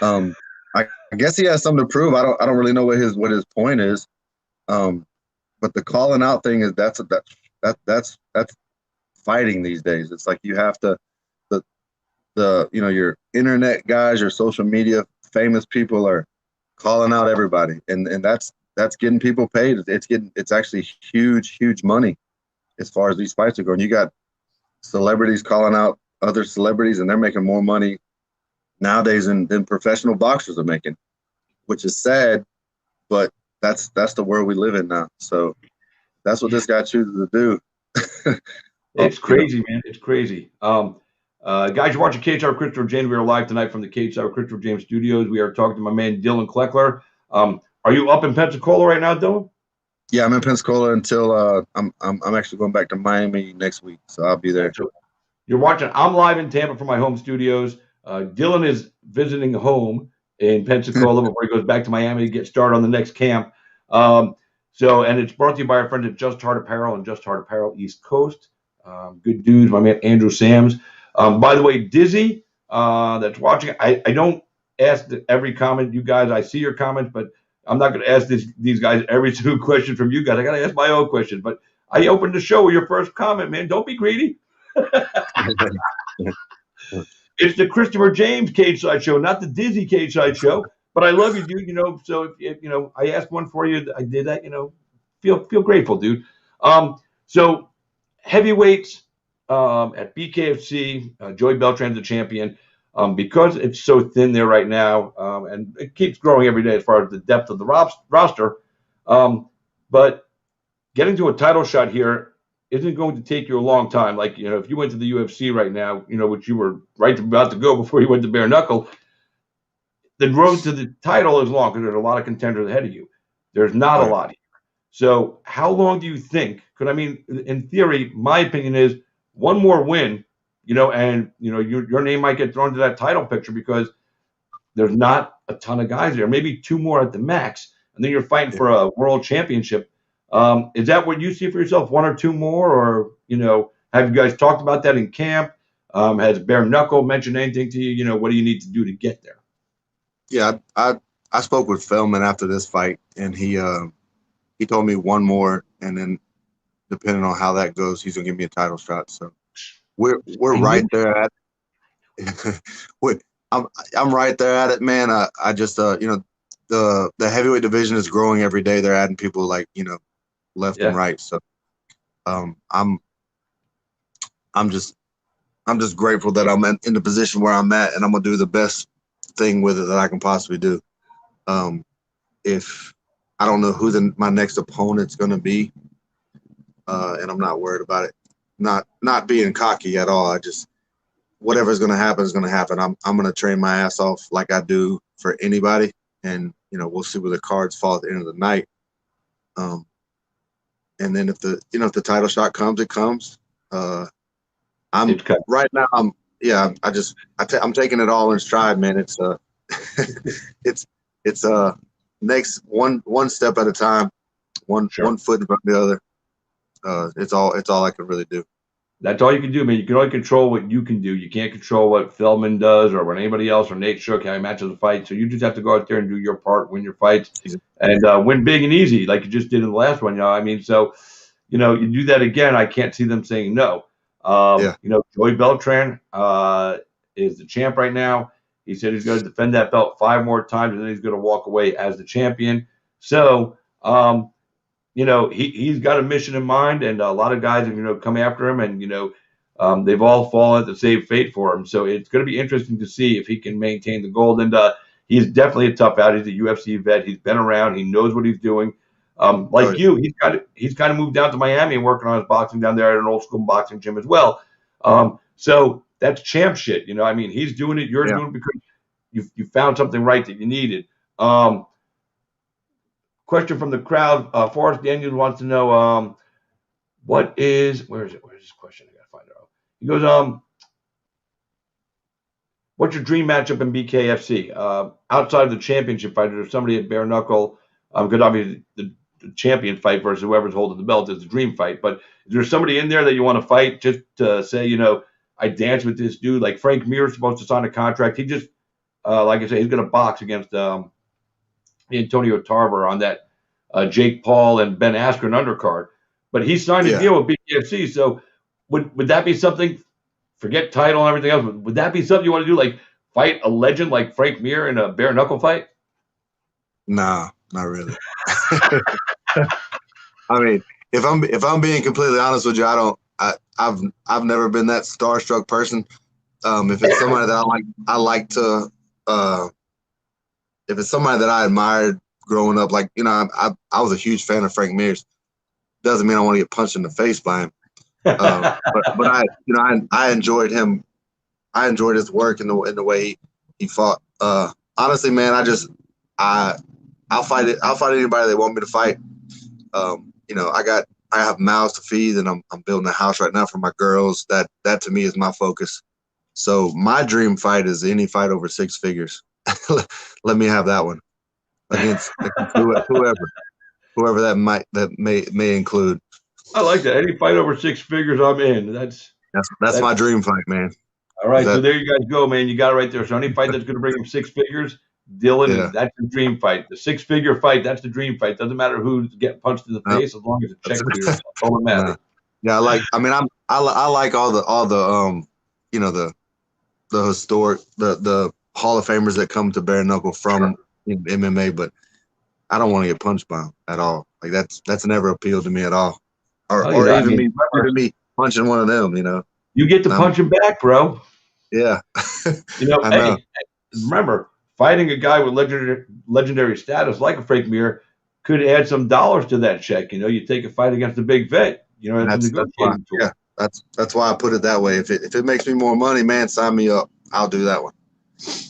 I guess he has something to prove. I don't really know what his point is. But the calling out thing is that's fighting these days. It's like you have to your internet guys, your social media famous people are calling out everybody, and that's getting people paid. It's actually huge money as far as these fights are going. You got celebrities calling out other celebrities, and they're making more money nowadays than professional boxers are making, which is sad, but that's the world we live in now. So that's what this guy chooses to do. It's crazy, man. It's crazy. Guys, you're watching Cage Out Christopher James. We are live tonight from the Cage Out Christopher James studios. We are talking to my man Dillon Kleckler. Are you up in Pensacola right now, Dillon? Yeah, I'm in Pensacola until I'm actually going back to Miami next week, so I'll be there. You're watching. I'm live in Tampa from my home studios. Dillon is visiting home in Pensacola before he goes back to Miami to get started on the next camp. And it's brought to you by our friends at Just Heart Apparel and Just Heart Apparel East Coast. Good dudes, my man Andrew Sams. By the way, Dizzy, that's watching, I don't ask every comment, you guys. I see your comments, but I'm not going to ask these guys every single question from you guys. I got to ask my own question. But I opened the show with your first comment, man. Don't be greedy. It's the Christopher James Cage Side Show, not the Dizzy Cage Side Show. But I love you, dude. So if I asked one for you, I did that. Feel grateful, dude. So heavyweights at Bkfc, Joey Beltran's the champion. Because it's so thin there right now, and it keeps growing every day as far as the depth of the roster. But getting to a title shot here isn't going to take you a long time. Like, if you went to the UFC right now, which you were about to go before you went to bare knuckle, the road to the title is long because there's a lot of contenders ahead of you. There's not a lot here. So how long do you think? Because, in theory, my opinion is one more win, and your name might get thrown to that title picture because there's not a ton of guys there. Maybe two more at the max, and then you're fighting for a world championship. Is that what you see for yourself? One or two more, or have you guys talked about that in camp? Has Bare Knuckle mentioned anything to you? What do you need to do to get there? Yeah, I spoke with Feldman after this fight, and he told me one more, and then depending on how that goes, he's gonna give me a title shot. So we're right there at I'm right there at it, man. I just the heavyweight division is growing every day. They're adding people left and right. So I'm just grateful that I'm in the position where I'm at, and I'm gonna do the best thing with it that I can possibly do. If I don't know who my next opponent's gonna be, and I'm not worried about it. Not being cocky at all. I just whatever's gonna happen is gonna happen. I'm gonna train my ass off like I do for anybody, and we'll see where the cards fall at the end of the night. And then if the title shot comes, it comes. Right now. I'm taking it all in stride, man. It's it's next one step at a time, one foot in front of the other. It's all I can really do. That's all you can do, man. You can only control what you can do. You can't control what Feldman does or what anybody else or Nate Shook, how he matches a fight. So you just have to go out there and do your part, win your fights, and win big and easy like you just did in the last one. You know, I mean, so you do that again. I can't see them saying no. Joey Beltran is the champ right now. He said he's going to defend that belt 5 more times, and then he's going to walk away as the champion. So, he's got a mission in mind, and a lot of guys have, come after him, and, they've all fallen at the same fate for him. So it's going to be interesting to see if he can maintain the gold. And he's definitely a tough out. He's a UFC vet. He's been around. He knows what he's doing. He's kind of moved down to Miami and working on his boxing down there at an old school boxing gym as well. So that's champ shit. I mean, he's doing it. You're doing it because you found something right that you needed. Question from the crowd. Forrest Daniels wants to know where is this question? I gotta find it out. He goes, what's your dream matchup in BKFC? Outside of the championship fight, or somebody at bare knuckle, because obviously the champion fight versus whoever's holding the belt is the dream fight. But is there somebody in there that you want to fight just to say, I danced with this dude? Like Frank Mir is supposed to sign a contract. He just, like I say, he's going to box against Antonio Tarver on that Jake Paul and Ben Askren undercard. But he signed a deal with BKFC. So would that be something, forget title and everything else, would that be something you want to do, like fight a legend like Frank Mir in a bare knuckle fight? Nah, not really. I mean, if I'm being completely honest with you, I've never been that starstruck person. If it's somebody that if it's somebody that I admired growing up, like I was a huge fan of Frank Mir's. Doesn't mean I want to get punched in the face by him. But I enjoyed him. I enjoyed his work and the way he fought. Honestly, man, I'll fight it. I'll fight anybody they want me to fight. I have mouths to feed, and I'm building a house right now for my girls. That to me is my focus. So my dream fight is any fight over 6 figures. Let me have that one against whoever that may include. I like that. Any fight over 6 figures, I'm in. That's my dream fight, man. All right, so there you guys go, man. You got it right there. So any fight that's going to bring him 6 figures, Dillon, that's the dream fight. The 6-figure fight, that's the dream fight. Doesn't matter who's getting punched in the face, as long as it's check clears. That's all that matters. Yeah, I like all the the historic the Hall of Famers that come to bare knuckle from MMA, but I don't want to get punched by them at all. Like that's never appealed to me at all. Or even me punching one of them, You get to punch him back, bro. Yeah. I know. Hey, remember, fighting a guy with legendary status like a Frank Mir could add some dollars to that check. You take a fight against a big vet. That's why I put it that way. If it makes me more money, man, sign me up. I'll do that one.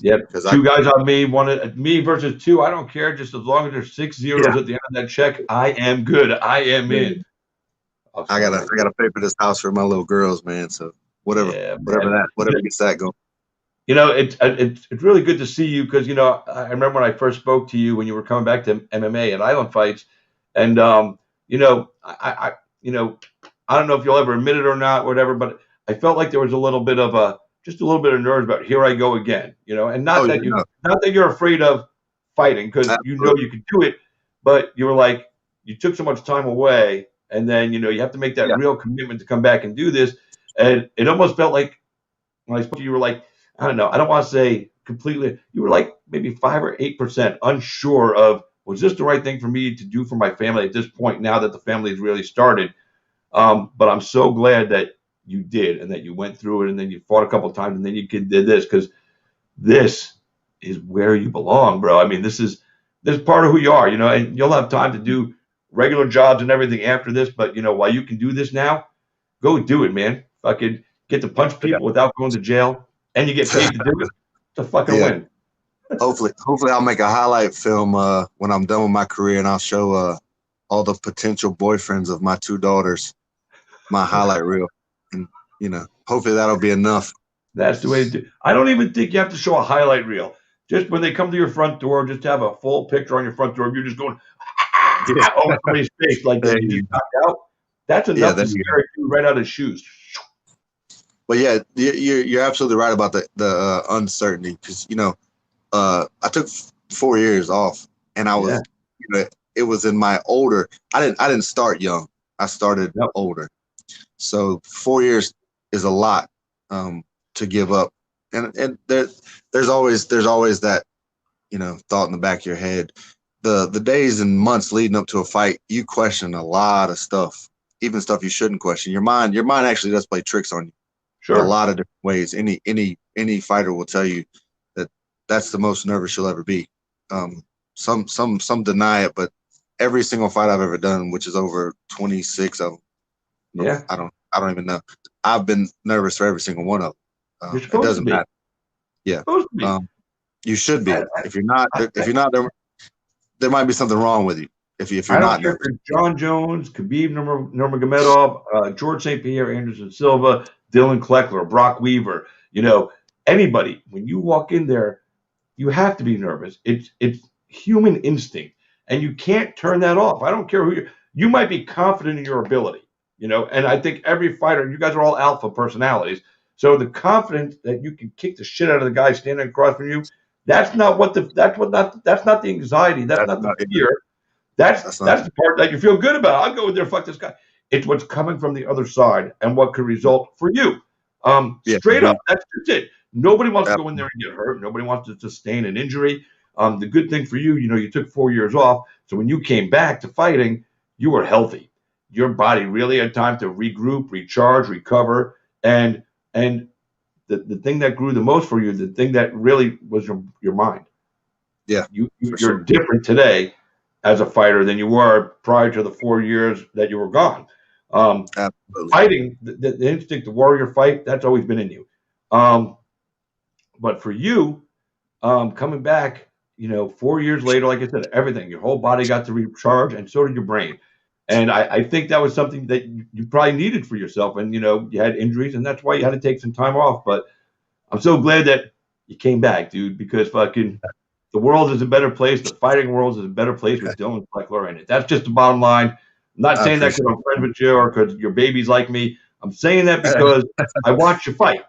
Yep. Two guys on me, me versus 2. I don't care. Just as long as there's 6 zeros at the end of that check, I am good. I am in. I gotta pay for this house for my little girls, man. So whatever gets that going. It's really good to see you because I remember when I first spoke to you when you were coming back to MMA and Island Fights, and I don't know if you'll ever admit it or not, whatever, but I felt like there was a little bit of nerves about here I go again, and not that you're afraid of fighting because you can do it, but you were like you took so much time away, and then you have to make that real commitment to come back and do this, and it almost felt like when I spoke to you, you were like, I don't know, I don't want to say completely, you were like maybe 5 or 8% unsure of, was this the right thing for me to do for my family at this point now that the family has really started? But I'm so glad that you did and that you went through it and then you fought a couple of times and then you did this because this is where you belong, bro. I mean, this is part of who you are, and you'll have time to do regular jobs and everything after this. But, while you can do this now, go do it, man. Fucking get to punch people without going to jail and you get paid to do it. It's a fucking win. Hopefully I'll make a highlight film when I'm done with my career, and I'll show all the potential boyfriends of my 2 daughters my highlight reel, and hopefully that'll be enough. That's the way to do it. I don't even think you have to show a highlight reel. Just when they come to your front door, just have a full picture on your front door. You're just going over somebody's face like that. You knocked out. That's enough to scare you right out of his shoes. But yeah, you're absolutely right about the uncertainty, because I took 4 years off, and I was, it was in my older. I didn't start young. I started older. So 4 years is a lot to give up, and there's always that thought in the back of your head. The days and months leading up to a fight, you question a lot of stuff, even stuff you shouldn't question. Your mind actually does play tricks on you. Sure. In a lot of different ways. Any fighter will tell you that that's the most nervous you'll ever be. Some deny it, but every single fight I've ever done, which is over 26 of them, I don't even know. I've been nervous for every single one of them. It doesn't matter. Yeah. You should be. If you're not, there might be something wrong with you. If you're not nervous. John Jones, Khabib Nurmagomedov, George St. Pierre, Anderson Silva, Dillon Kleckler, Brock Weaver, anybody. When you walk in there, you have to be nervous. It's human instinct, and you can't turn that off. I don't care who you might be confident in your ability, and I think every fighter, you guys are all alpha personalities, so the confidence that you can kick the shit out of the guy standing across from you, that's not the anxiety, that's not the fear. That's the part that you feel good about. I'll go in there, fuck this guy. It's what's coming from the other side and what could result for you. Straight up, that's just it. Nobody wants to go in there and get hurt. Nobody wants to sustain an injury. The good thing for you, you took 4 years off. So when you came back to fighting, you were healthy. Your body really had time to regroup, recharge, recover. And the thing that grew the most for you, the thing that really was your mind. Yeah. You're different today as a fighter than you were prior to the 4 years that you were gone. Fighting, the instinct, the warrior fight, that's always been in you. But for you, coming back, 4 years later, like I said, everything, your whole body got to recharge, and so did your brain. And I think that was something that you probably needed for yourself. And, you had injuries, and that's why you had to take some time off. But I'm so glad that you came back, dude, because fucking the world is a better place. The fighting world is a better place with Dillon Kleckler in it. That's just the bottom line. I'm not saying that because I'm friends with you or because your baby's like me. I'm saying that because I watch you fight.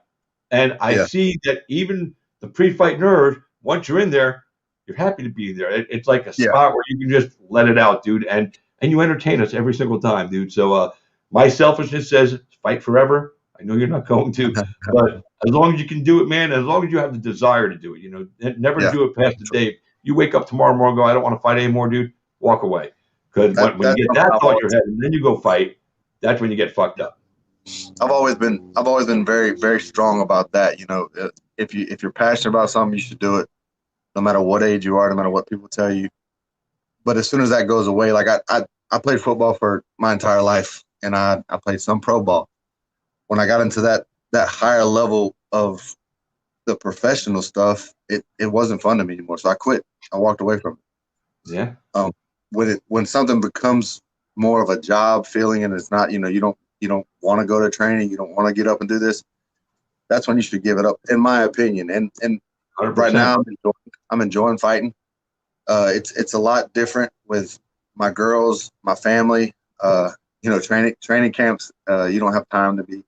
And I see that even the pre-fight nerves, once you're in there, you're happy to be there. It's like a spot where you can just let it out, dude. And you entertain us every single time, dude. So my selfishness says fight forever. I know you're not going to, but as long as you can do it, man, as long as you have the desire to do it, never do it past the day. You wake up tomorrow morning and go, I don't want to fight anymore, dude. Walk away. Because when you get that thought in your head and then you go fight, that's when you get fucked up. I've always been very, very strong about that. If you're passionate about something, you should do it, no matter what age you are, no matter what people tell you. But as soon as that goes away, like I played football for my entire life, and I played some pro ball. When I got into that higher level of the professional stuff, it wasn't fun to me anymore. So I quit. I walked away from it. Yeah. When something becomes more of a job feeling, and it's not, you don't want to go to training, you don't want to get up and do this, that's when you should give it up, in my opinion. And 100%. Right now I'm enjoying fighting. It's a lot different with my girls, my family. Training camps, you don't have time to be.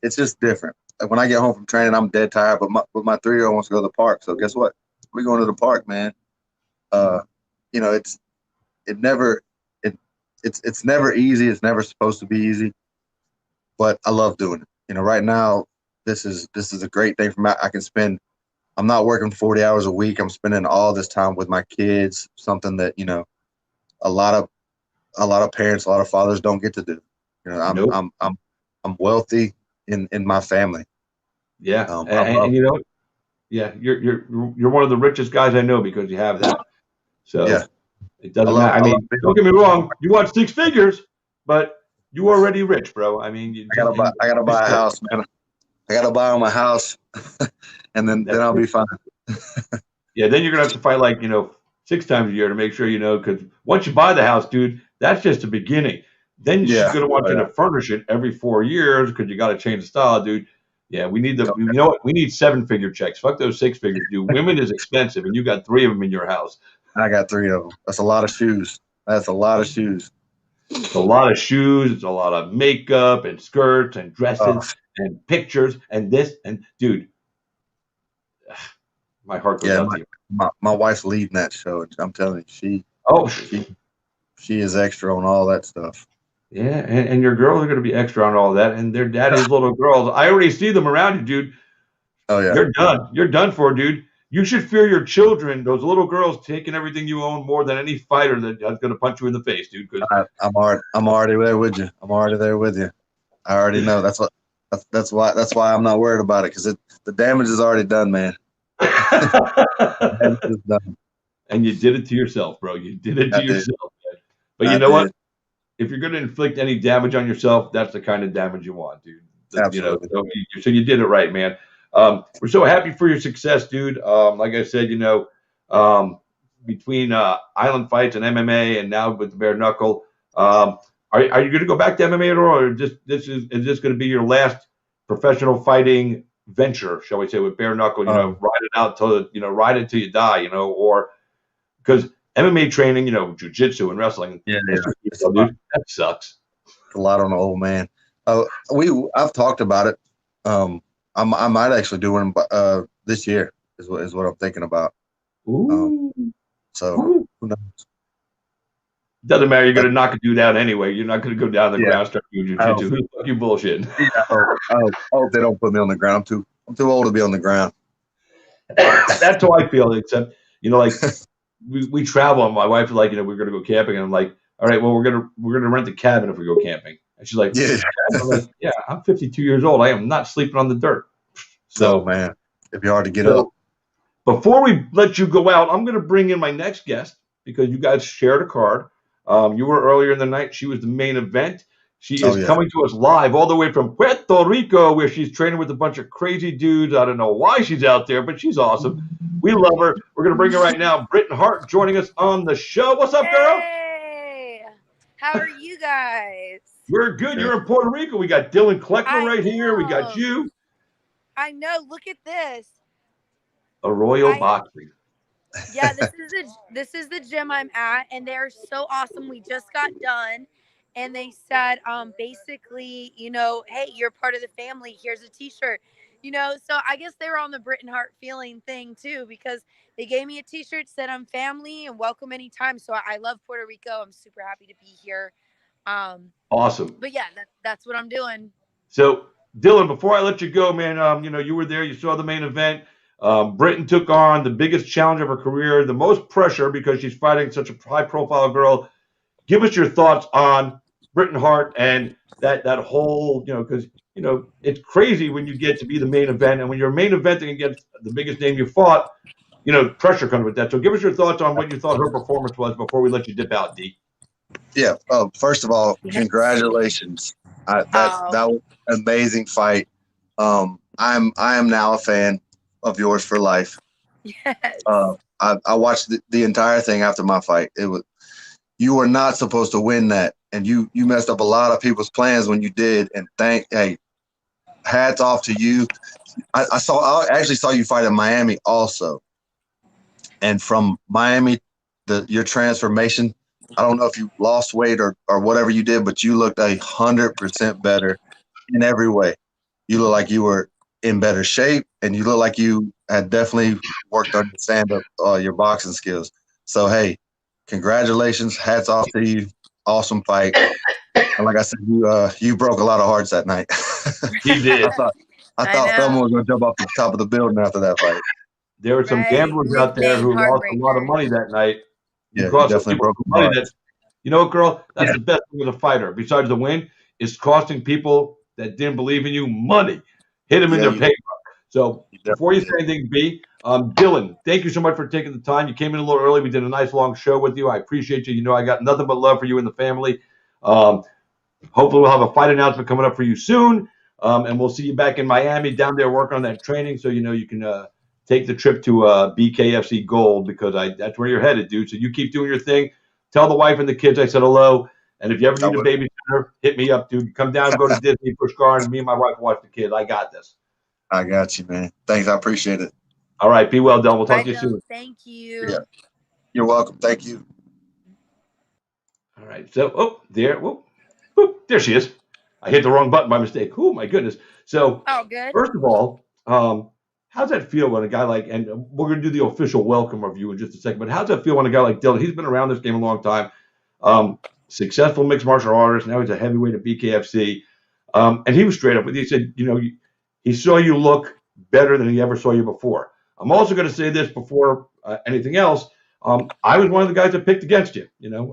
It's just different. Like when I get home from training, I'm dead tired, but my 3-year-old wants to go to the park. So guess what? We're going to the park, man. It's never easy. It's never supposed to be easy, but I love doing it. Right now, this is a great thing for me. I'm not working 40 hours a week. I'm spending all this time with my kids, something that, a lot of parents, a lot of fathers don't get to do. I'm wealthy in my family. Yeah. You're one of the richest guys I know because you have that. So it doesn't matter. I mean, don't get me wrong. You want 6 figures, but you already rich, bro. I mean, I gotta buy a house, man. I gotta buy my house, and then I'll be fine. Yeah, then you're gonna have to fight 6 times a year to make sure because once you buy the house, dude, that's just the beginning. Then she's gonna want you to furnish it every 4 years because you got to change the style, dude. Yeah, we need we need 7-figure checks. Fuck those 6 figures, dude. Women is expensive, and you got 3 of them in your house. I got 3 of them. That's a lot of shoes. It's a lot of shoes. It's a lot of shoes. It's a lot of makeup and skirts and dresses. and pictures and this and dude, my heart goes out to you. My wife's leading that show. I'm telling you, Oh, she is extra on all that stuff. yeah, and your girls are going to be extra on all that, and their daddy's little girls. I already see them around you, dude. Oh yeah, You're done. You're done for, dude. You should fear your children, those little girls, taking everything you own more than any fighter that's going to punch you in the face, dude. Because I'm already there with you. I'm already there with you. I already know. That's why I'm not worried about it, because the damage is already done, man. The damage is done. And you did it to yourself, bro. You did it to I did. yourself, man. But you I know what? did. If you're going to inflict any damage on yourself, that's the kind of damage you want, dude. Absolutely. So you did it right, man. We're so happy for your success, dude. Like I said, between Island Fights and MMA, and now with the bare knuckle, are you going to go back to MMA at all, or is this going to be your last professional fighting venture, shall we say, with bare knuckle? Ride it till you die, or because MMA training, jujitsu and wrestling, Yeah. dude, that sucks. A lot on the old man. I've talked about it. I might actually do one this year is what I'm thinking about. Ooh. So who knows? Doesn't matter. You're going to knock a dude out anyway. You're not going to go down the ground start doing jiu-jitsu. Who the fuck you bullshitting? I hope they don't put me on the ground. I'm too old to be on the ground. That's how I feel. Except, like we travel, and my wife is like, we're going to go camping, and I'm like, all right, well, we're gonna rent a cabin if we go camping. And she's like, Yeah. I'm like, yeah, I'm 52 years old. I am not sleeping on the dirt. So man, it'd be hard to get up. Before we let you go out, I'm going to bring in my next guest because you guys shared a card. You were earlier in the night. She was the main event. She is coming to us live all the way from Puerto Rico, where she's training with a bunch of crazy dudes. I don't know why she's out there, but she's awesome. We love her. We're going to bring her right now. Britton Hart joining us on the show. What's up, girl? Hey, how are you guys? We're good. You're in Puerto Rico. We got Dillon Kleckler right here. We got you. I know. Look at this. Arroyo Boxing. Yeah, this is the gym I'm at, and they're so awesome. We just got done, and they said, basically, hey, you're part of the family. Here's a T-shirt. So I guess they were on the Britton Hart feeling thing too, because they gave me a T-shirt, said I'm family and welcome anytime. So I love Puerto Rico. I'm super happy to be here. Awesome. But yeah, that's what I'm doing. So Dillon, before I let you go, man, you were there. You saw the main event. Britton took on the biggest challenge of her career, the most pressure because she's fighting such a high-profile girl. Give us your thoughts on Britton Hart and that whole, because it's crazy when you get to be the main event, and when you're main eventing against the biggest name you fought, pressure comes with that. So give us your thoughts on what you thought her performance was before we let you dip out, D. Yeah. First of all, congratulations. That was an amazing fight. I am now a fan of yours for life. Yes. I watched the entire thing after my fight. You were not supposed to win that, and you messed up a lot of people's plans when you did. And hats off to you. I actually saw you fight in Miami also, and from Miami, your transformation. I don't know if you lost weight or whatever you did, but you looked 100% better in every way. You look like you were in better shape, and you look like you had definitely worked on your boxing skills. So, hey, congratulations. Hats off to you. Awesome fight. And like I said, you broke a lot of hearts that night. He did. I thought someone was going to jump off the top of the building after that fight. There were some gamblers out there who lost a lot of money that night. Yeah, you definitely broke money. You know what, girl? That's the best thing with a fighter, besides the win, is costing people that didn't believe in you money. Hit them in their paper. So before you say anything, B, Dillon, thank you so much for taking the time. You came in a little early. We did a nice long show with you. I appreciate you. I got nothing but love for you and the family. Hopefully we'll have a fight announcement coming up for you soon. And we'll see you back in Miami down there working on that training. So, you can take the trip to Bkfc Gold, because that's where you're headed, dude. So you keep doing your thing. Tell the wife and the kids I said hello. And if you ever need a babysitter, hit me up, dude. Come down and go to Disney, Busch Gardens, and me and my wife watch the kids. I got this. I got you, man. Thanks. I appreciate it. All right. Be well, Dillon. We'll talk to you soon. Thank you. Yeah. You're welcome. Thank you. All right. So, there she is. I hit the wrong button by mistake. Oh, my goodness. So, Oh, good. first of all, how's that feel when a guy like, and we're going to do the official welcome review in just a second, but how's that feel when a guy like Dillon, he's been around this game a long time, successful mixed martial artist, now he's a heavyweight at Bkfc, and he was straight up with you. He said, he saw you look better than he ever saw you before. I'm also going to say this before anything else. I was one of the guys that picked against you.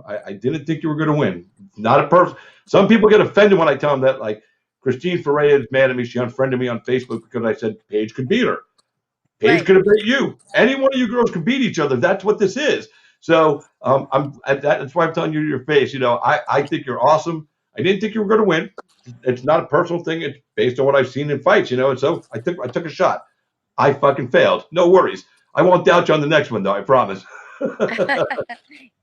I didn't think you were going to win. Not a person. Some people get offended when I tell them that, like, Christine Ferreira is mad at me. She unfriended me on Facebook because I said Paige could beat her. Paige could have beat you. Any one of you girls could beat each other. That's what this is. So that's why I'm telling you to your face. I think you're awesome. I didn't think you were going to win. It's not a personal thing. It's based on what I've seen in fights. And so I took a shot. I fucking failed. No worries. I won't doubt you on the next one, though. I promise.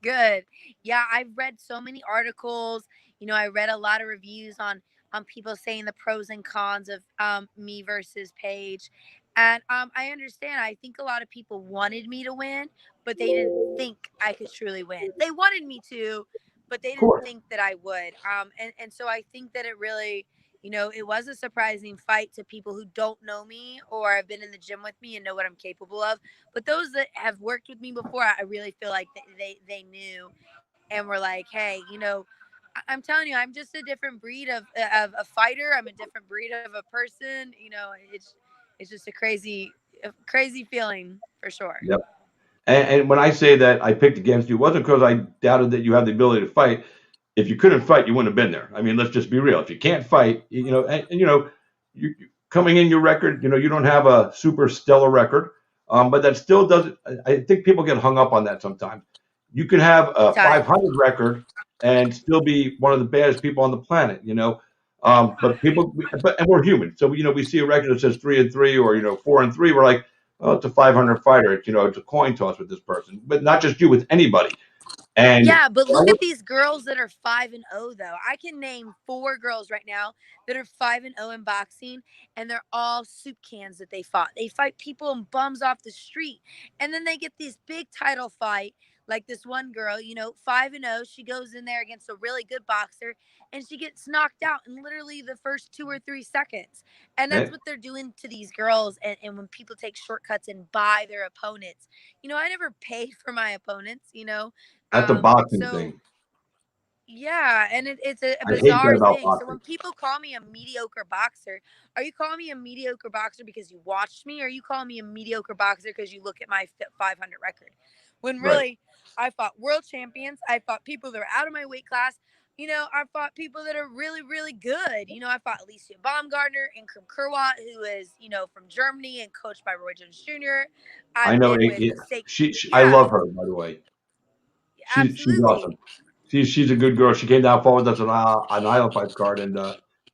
Good. Yeah, I've read so many articles. I read a lot of reviews on people saying the pros and cons of me versus Paige. And I understand. I think a lot of people wanted me to win, but they didn't think I could truly win. They wanted me to, but they didn't think that I would. And so I think that it really, it was a surprising fight to people who don't know me or have been in the gym with me and know what I'm capable of. But those that have worked with me before, I really feel like they knew and were like, hey, I'm telling you, I'm just a different breed of a fighter. I'm a different breed of a person. It's just a crazy feeling for sure. Yep. And when I say that I picked against you, it wasn't because I doubted that you had the ability to fight. If you couldn't fight, you wouldn't have been there. I mean, let's just be real. If you can't fight, you coming in your record, you don't have a super stellar record, but that still doesn't. I think people get hung up on that sometimes. You can have a 500 record and still be one of the baddest people on the planet, but and we're human. So, we see a record that says 3-3 or, 4-3. We're like, oh, it's a 500 fighter. It's a coin toss with this person, but not just you, with anybody. And yeah, but look at these girls that are 5-0 though. I can name 4 girls right now that are 5-0 in boxing, and they're all soup cans that they fought. They fight people and bums off the street, and then they get this big title fight. Like this one girl, 5-0, she goes in there against a really good boxer, and she gets knocked out in literally the first 2 or 3 seconds. And that's what they're doing to these girls. And when people take shortcuts and buy their opponents, I never paid for my opponents, that's a boxing thing. Yeah, and it's a I hate bizarre that about thing. boxing. So when people call me a mediocre boxer, are you calling me a mediocre boxer because you watched me, or are you calling me a mediocre boxer because you look at my 500 record? When really, I fought world champions. I fought people that are out of my weight class. I fought people that are really, really good. I fought Alicia Baumgartner and Krim Kerwat, who is, from Germany and coached by Ferguson Jr. I know. I love her, by the way. She's awesome. She's a good girl. She came down forward with us on Island Fights card, and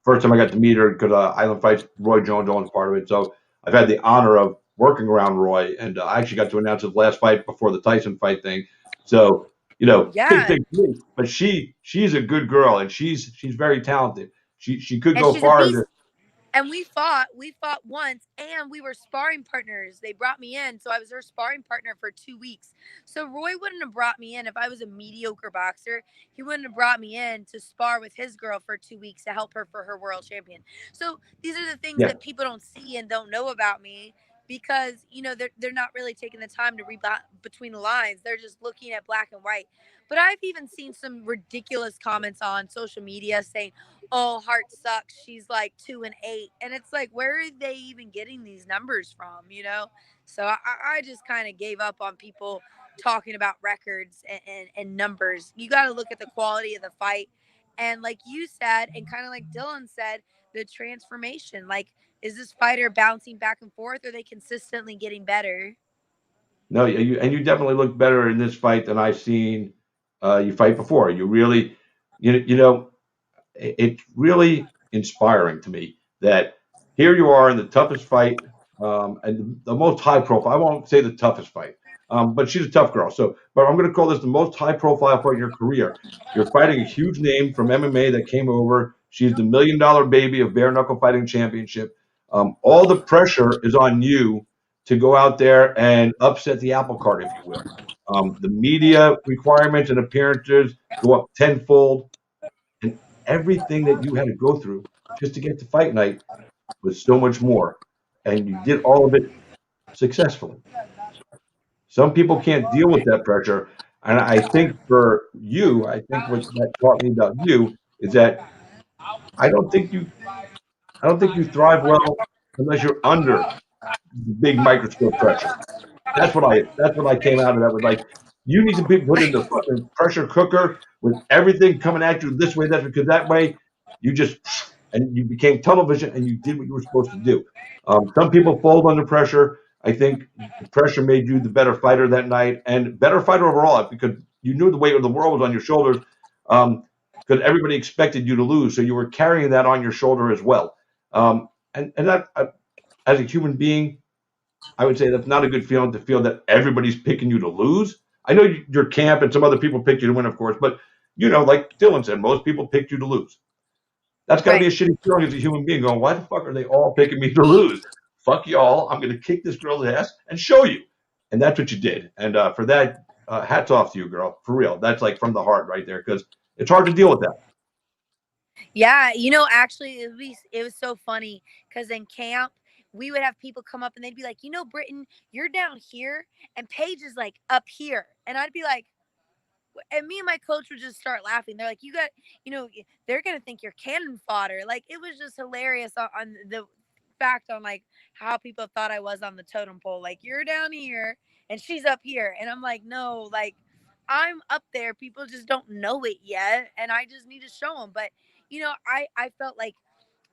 first time I got to meet her because Island Fights, Roy Jones owns part of it. So I've had the honor of working around Roy, and I actually got to announce his last fight before the Tyson fight thing. So big thing for me. But she's a good girl, and she's very talented. She could go far. And we fought once, and we were sparring partners. They brought me in, so I was her sparring partner for 2 weeks. So Roy wouldn't have brought me in if I was a mediocre boxer. He wouldn't have brought me in to spar with his girl for 2 weeks to help her for her world champion. So these are the things that people don't see and don't know about me, because they're not really taking the time to read between the lines. They're just looking at black and white. But I've even seen some ridiculous comments on social media saying, oh, Hart sucks, she's like 2-8. And it's like, where are they even getting these numbers from, So I just kind of gave up on people talking about records and numbers. You got to look at the quality of the fight. And like you said, and kind of like Dillon said, the transformation. Like, is this fighter bouncing back and forth, or are they consistently getting better? No, you definitely look better in this fight than I've seen you fight before. You really, it's really inspiring to me that here you are in the toughest fight and the most high profile. I won't say the toughest fight, but she's a tough girl. But I'm going to call this the most high profile fight in your career. You're fighting a huge name from MMA that came over. She's the $1 million baby of bare knuckle fighting championship. All the pressure is on you to go out there and upset the apple cart, if you will. The media requirements and appearances go up tenfold, and everything that you had to go through just to get to fight night. was so much more, and you did all of it successfully. Some people can't deal with that pressure, and I think for you, I think what that taught me about you is that I don't think you, I don't think you thrive well unless you're under big microscope pressure. That's what I came out of that with. Like, you need to be put in the fucking pressure cooker with everything coming at you this way, that because that way you just and you became tunnel vision and you did what you were supposed to do. Some people fold under pressure. I think the pressure made you the better fighter that night and better fighter overall because you knew the weight of the world was on your shoulders. Because everybody expected you to lose, so you were carrying that on your shoulder as well. And that, as a human being, I would say that's not a good feeling to feel that everybody's picking you to lose. I know your camp and some other people picked you to win, of course, but like Dillon said, most people picked you to lose. That's got to be a shitty feeling as a human being going, why the fuck are they all picking me to lose? Fuck y'all. I'm going to kick this girl's ass and show you. And that's what you did. And for that, hats off to you, girl. For real. That's like from the heart right there because it's hard to deal with that. Yeah, actually, it was so funny because in camp, we would have people come up and they'd be like, Britton, you're down here and Paige is like up here. And I'd be like, and me and my coach would just start laughing. They're like, they're going to think you're cannon fodder. Like, it was just hilarious on the fact on like how people thought I was on the totem pole. Like, you're down here and she's up here. And I'm like, no, like, I'm up there. People just don't know it yet. And I just need to show them. But, I felt like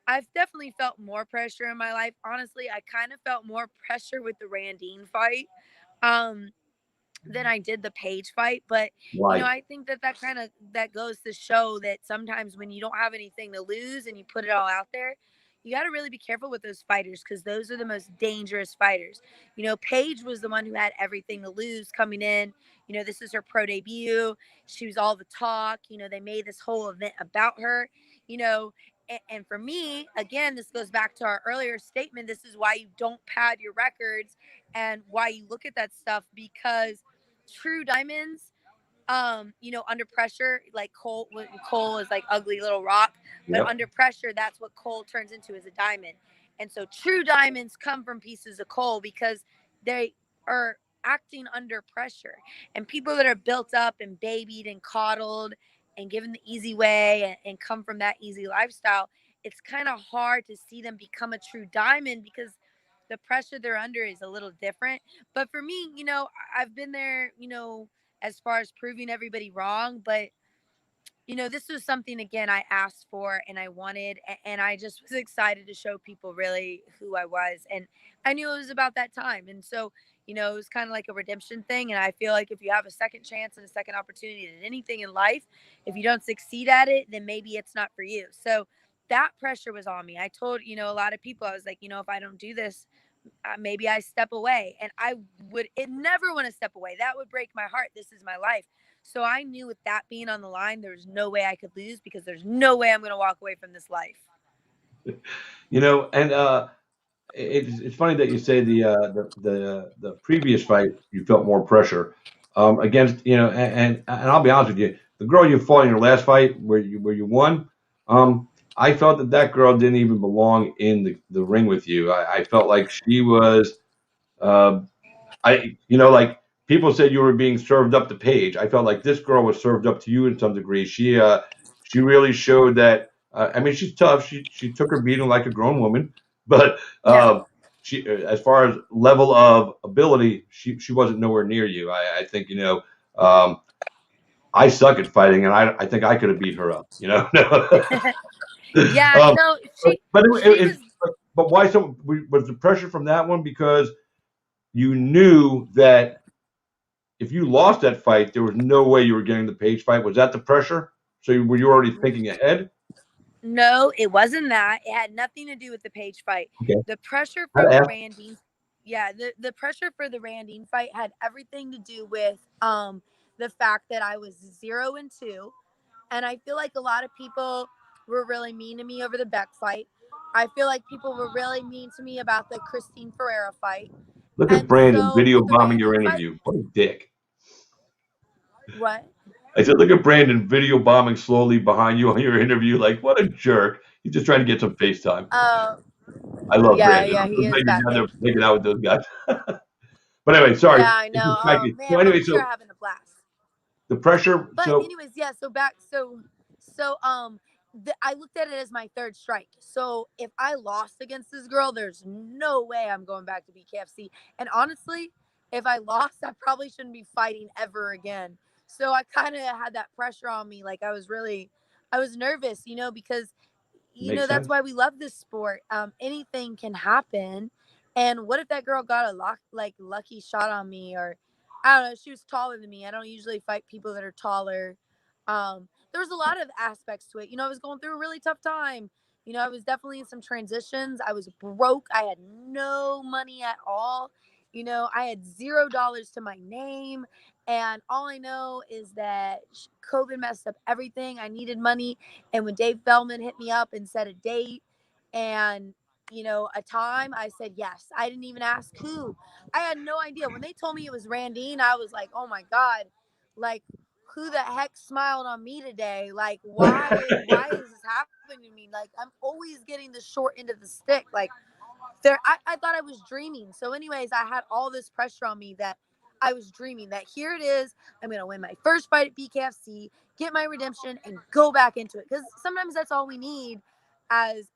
I've definitely felt more pressure in my life. Honestly, I kind of felt more pressure with the Randine fight than I did the Paige fight. But, I think that goes to show that sometimes when you don't have anything to lose and you put it all out there, you got to really be careful with those fighters because those are the most dangerous fighters. Paige was the one who had everything to lose coming in. This is her pro debut. She was all the talk. They made this whole event about her, and for me, again, this goes back to our earlier statement. This is why you don't pad your records and why you look at that stuff because true diamonds, under pressure, like coal is like ugly little rock, but under pressure, that's what coal turns into is a diamond. And so true diamonds come from pieces of coal because they are acting under pressure. And people that are built up and babied and coddled and given the easy way and come from that easy lifestyle, it's kind of hard to see them become a true diamond because the pressure they're under is a little different. But for me, I've been there, as far as proving everybody wrong. But, this was something, again, I asked for and I wanted, and I just was excited to show people really who I was. And I knew it was about that time. And so, it was kind of like a redemption thing. And I feel like if you have a second chance and a second opportunity at anything in life, if you don't succeed at it, then maybe it's not for you. So that pressure was on me. I told, a lot of people, I was like, if I don't do this, maybe I step away. And I would never want to step away. That would break my heart. This is my life. So I knew with that being on the line, there's no way I could lose because there's no way I'm going to walk away from this life. And it's funny that you say the previous fight you felt more pressure against and I'll be honest with you, the girl you fought in your last fight where you won, I felt that girl didn't even belong in the ring with you. I felt like she was like people said you were being served up to Paige. I felt like this girl was served up to you in some degree. She really showed that. I mean, she's tough. She took her beating like a grown woman, but she, as far as level of ability, she wasn't nowhere near you. I think I suck at fighting, and I think I could have beat her up. Yeah, but why so? Was the pressure from that one because you knew that if you lost that fight, there was no way you were getting the Paige fight? Was that the pressure? So were you already thinking ahead? No, it wasn't that. It had nothing to do with the Paige fight. Okay. The pressure for the Randine, the pressure for the Randine fight had everything to do with the fact that I was 0-2, and I feel like a lot of people were really mean to me over the Beck fight. I feel like people were really mean to me about the Christine Ferreira fight. Look at Brandon video bombing your interview. What a dick. What? I said, look at Brandon video bombing slowly behind you on your interview. Like, what a jerk. He's just trying to get some FaceTime. I love Yeah, Brandon. yeah, I'm he so glad is you're down Batman. there making out with those guys. But anyway, sorry. Yeah, I know. So Man, but anyway, we are so having a blast. the pressure. But So anyways, yeah. I looked at it as my third strike. So if I lost against this girl, there's no way I'm going back to Bkfc. And honestly, if I lost, I probably shouldn't be fighting ever again. So I kind of had that pressure on me. Like I was nervous, because makes that's sense. why we love this sport. Anything can happen. And what if that girl got a lucky shot on me, or I don't know, she was taller than me. I don't usually fight people that are taller. There was a lot of aspects to it. I was going through a really tough time. I was definitely in some transitions. I was broke. I had no money at all. I had $0 to my name. And all I know is that COVID messed up everything. I needed money. And when Dave Bellman hit me up and set a date and, a time, I said yes. I didn't even ask who. I had no idea. When they told me it was Randine, I was like, oh my God, like, who the heck smiled on me today? Like, why is this happening to me? Like, I'm always getting the short end of the stick. Like, I thought I was dreaming. So, anyways, I had all this pressure on me that I was dreaming that here it is. I'm gonna win my first fight at BKFC, get my redemption, and go back into it. Because sometimes that's all we need as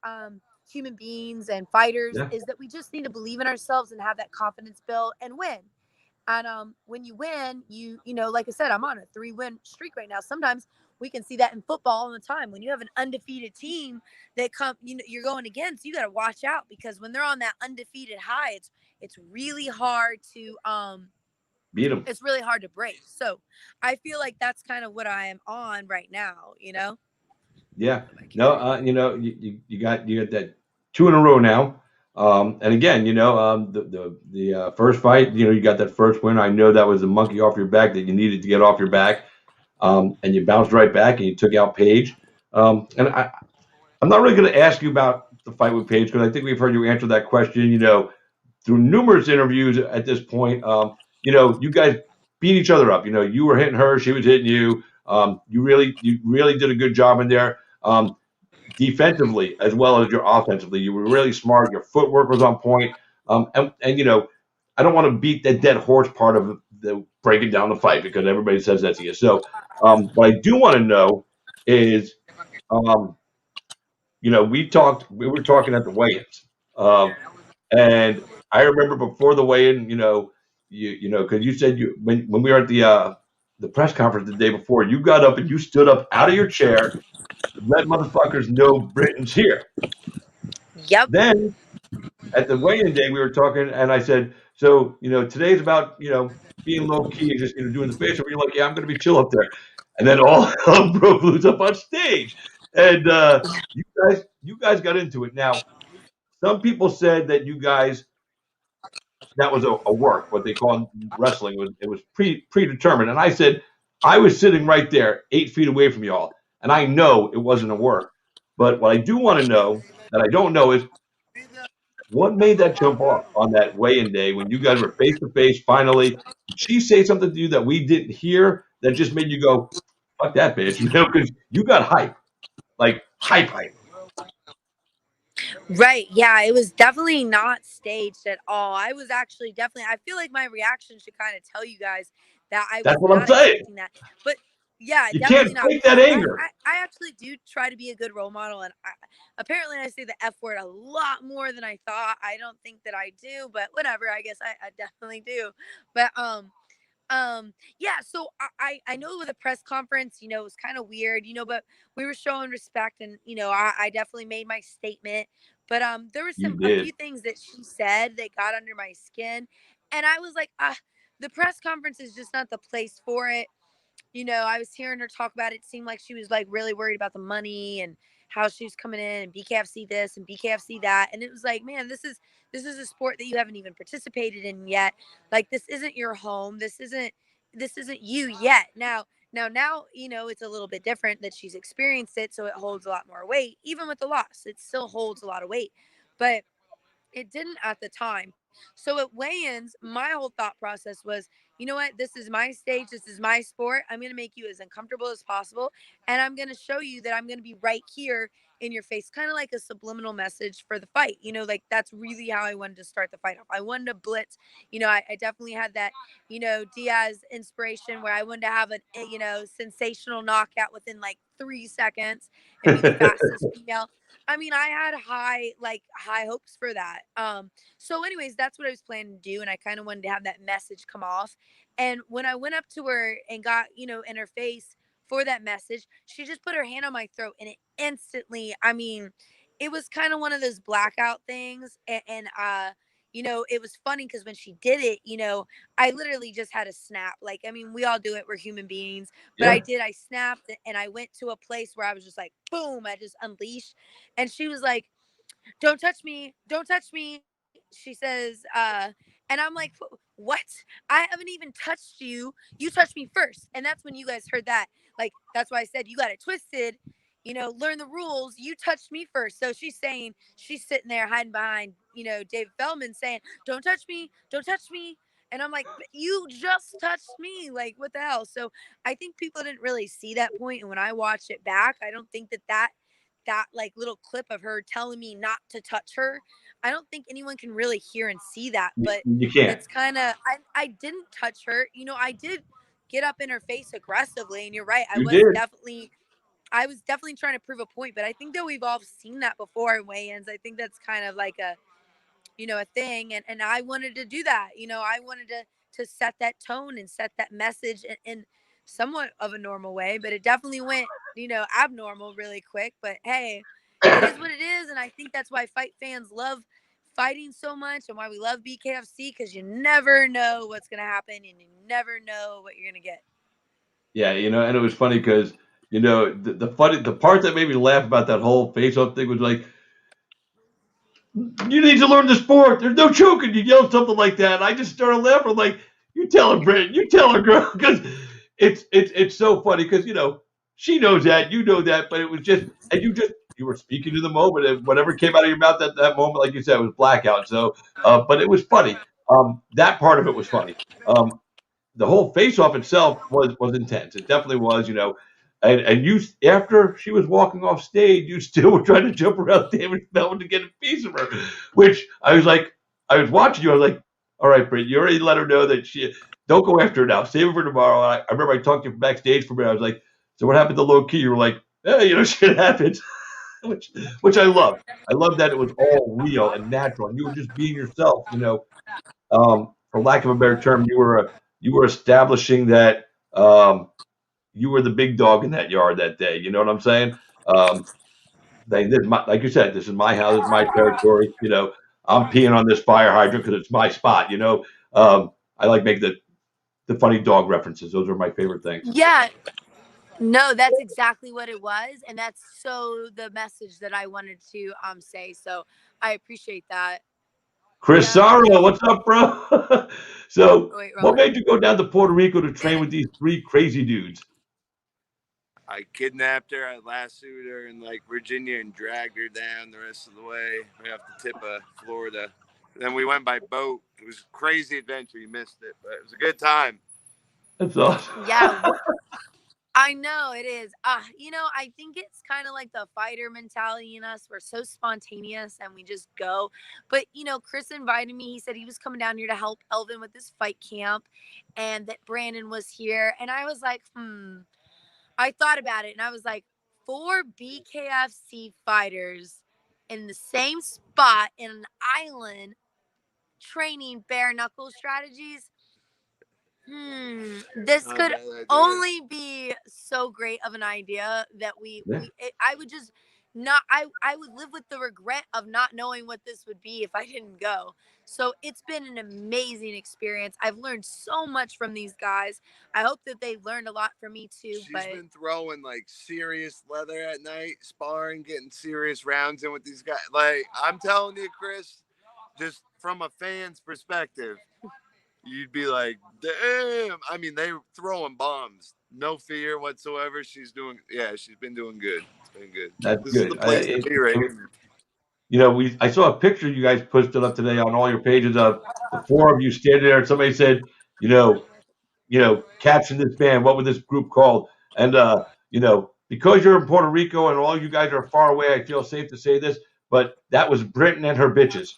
human beings and fighters Yeah. is that we just need to believe in ourselves and have that confidence built and win. And when you win, like I said, I'm on a 3-win streak right now. Sometimes we can see that in football all the time. When you have an undefeated team that you're going against, you got to watch out because when they're on that undefeated high, it's really hard to Beat them. it's really hard to break. So I feel like that's kind of what I am on right now. Yeah. No. You got that 2 in a row now. And again, the first fight, you got that first win. I know that was a monkey off your back that you needed to get off your back. And you bounced right back and you took out Paige. And I'm not really going to ask you about the fight with Paige because I think we've heard you answer that question, through numerous interviews at this point. You guys beat each other up. You were hitting her, she was hitting you. You really did a good job in there. Defensively as well as your offensively, you were really smart. Your footwork was on point. And I don't want to beat that dead horse part of the breaking down the fight because everybody says that to you. So, what I do want to know is, um, we were talking at the weigh-ins, and I remember before the weigh-in, because you said when we were at the press conference the day before, you got up and you stood up out of your chair, let motherfuckers know Britain's here. Yep. Then at the weigh-in day, we were talking, and I said, so today's about being low key and just doing the face. And you're like, yeah, I'm going to be chill up there. And then all hell broke loose up on stage, and you guys got into it. Now, some people said that you guys that was a work, what they call in wrestling it was predetermined. And I said, I was sitting right there, 8 feet away from y'all, and I know it wasn't a work. But what I do want to know that I don't know is what made that jump off on that weigh-in day when you guys were face to face finally? Did she say something to you that we didn't hear that just made you go, fuck that bitch, because you got hype, like hype. Right. Yeah, it was definitely not staged at all. I was actually I feel like my reaction should kind of tell you guys that I was That's what I'm not saying. expecting that. But yeah, You definitely can't not fake because that anger. I actually do try to be a good role model. And apparently I say the F word a lot more than I thought. I don't think that I do, but whatever. I guess I definitely do. But, yeah, so I know with the press conference, it was kind of weird, but we were showing respect and, I definitely made my statement. But there was You a few did. things that she said that got under my skin. And I was like, the press conference is just not the place for it. I was hearing her talk about it. It seemed like she was like really worried about the money and how she was coming in and BKFC this and BKFC that. And it was like, man, this is a sport that you haven't even participated in yet. Like this isn't your home. This isn't you yet. Now, it's a little bit different that she's experienced it, so it holds a lot more weight. Even with the loss, it still holds a lot of weight. But it didn't at the time. So at weigh-ins, my whole thought process was, you know what? This is my stage. This is my sport. I'm going to make you as uncomfortable as possible. And I'm going to show you that I'm going to be right here in your face, kind of like a subliminal message for the fight. You know, like that's really how I wanted to start the fight off. I wanted to blitz. You know, I definitely had that, you know, Diaz inspiration where I wanted to have a, you know, sensational knockout within like 3 seconds and be the fastest female. I mean, I had high hopes for that. So anyways, that's what I was planning to do. And I kind of wanted to have that message come off. And when I went up to her and got, you know, in her face for that message, she just put her hand on my throat and it instantly, I mean, it was kind of one of those blackout things. And you know, it was funny because when she did it, you know, I literally just had a snap. Like, I mean, we all do it. We're human beings. But Yeah. I snapped and I went to a place where I was just like, boom, I just unleashed. And she was like, don't touch me, don't touch me, she says. And I'm like, what? I haven't even touched you, you touched me first. And that's when you guys heard that. Like, that's why I said you got it twisted, you know, learn the rules, you touched me first. So she's saying, she's sitting there hiding behind, you know, David Feldman saying, don't touch me, don't touch me. And I'm like, you just touched me, like what the hell. So I think people didn't really see that point, and when I watched it back, I don't think that like little clip of her telling me not to touch her, I don't think anyone can really hear and see that. But You can't. it's kind of, I didn't touch her. You know, I did get up in her face aggressively, and you're right, You did. I was definitely trying to prove a point. But I think that we've all seen that before in weigh-ins. I think that's kind of like a, you know, a thing. And I wanted to do that. You know, I wanted to set that tone and set that message in somewhat of a normal way, but it definitely went, you know, abnormal really quick. But hey, it is what it is. And I think that's why fight fans love fighting so much and why we love BKFC, because you never know what's going to happen and you never know what you're going to get. Yeah, you know, and it was funny because, you know, the part that made me laugh about that whole face-off thing was like, you need to learn the sport. There's no choking. You yelled something like that. And I just started laughing. Like, you tell her, Britt. You tell her, girl, because it's so funny because, you know, she knows that, you know that, but it was just, and you were speaking to the moment, and whatever came out of your mouth at that moment, like you said, it was blackout. So, but it was funny. That part of it was funny. The whole face-off itself was intense. It definitely was, you know. And you, after she was walking off stage, you still were trying to jump around David Feldman to get a piece of her, which I was like, I was watching you. I was like, all right, Britt, you already let her know that she don't go after her now. Save her for tomorrow. I remember I talked to you backstage for a minute. I was like, so what happened to low key? You were like, hey, you know, shit happens, which I love. I love that it was all real and natural, and you were just being yourself. You know, for lack of a better term, you were establishing that. You were the big dog in that yard that day. You know what I'm saying? Like you said, this is my house, it's my territory. You know, I'm peeing on this fire hydrant because it's my spot. You know, I like make the funny dog references. Those are my favorite things. Yeah, no, that's exactly what it was. And that's so the message that I wanted to say. So I appreciate that. Chris Yeah. Sarlo, what's up, bro? So, Wait, what wrong. made you go down to Puerto Rico to train with these three crazy dudes? I kidnapped her, I lassoed her in like Virginia and dragged her down the rest of the way right off the tip of Florida. Then we went by boat. It was a crazy adventure. You missed it, but it was a good time. That's awesome. Yeah, I know it is. You know, I think it's kind of like the fighter mentality in us. We're so spontaneous and we just go. But, you know, Chris invited me. He said he was coming down here to help Elvin with his fight camp and that Brandon was here. And I was like, I thought about it and I was like, 4 BKFC fighters in the same spot in an island training bare knuckle strategies. This could only be so great of an idea that I would just not, I would live with the regret of not knowing what this would be if I didn't go. So it's been an amazing experience. I've learned so much from these guys. I hope that they learned a lot from me too. She's been throwing like serious leather at night, sparring, getting serious rounds in with these guys. Like, I'm telling you, Chris, just from a fan's perspective, you'd be like, damn. I mean, they were throwing bombs. No fear whatsoever. She's been doing good. It's been good. That's this good. is the place to be right here. You know, I saw a picture you guys posted up today on all your pages of the 4 of you standing there, and somebody said, you know, caption this band. What would this group called? And you know, because you're in Puerto Rico and all you guys are far away, I feel safe to say this, but that was Britain and her bitches.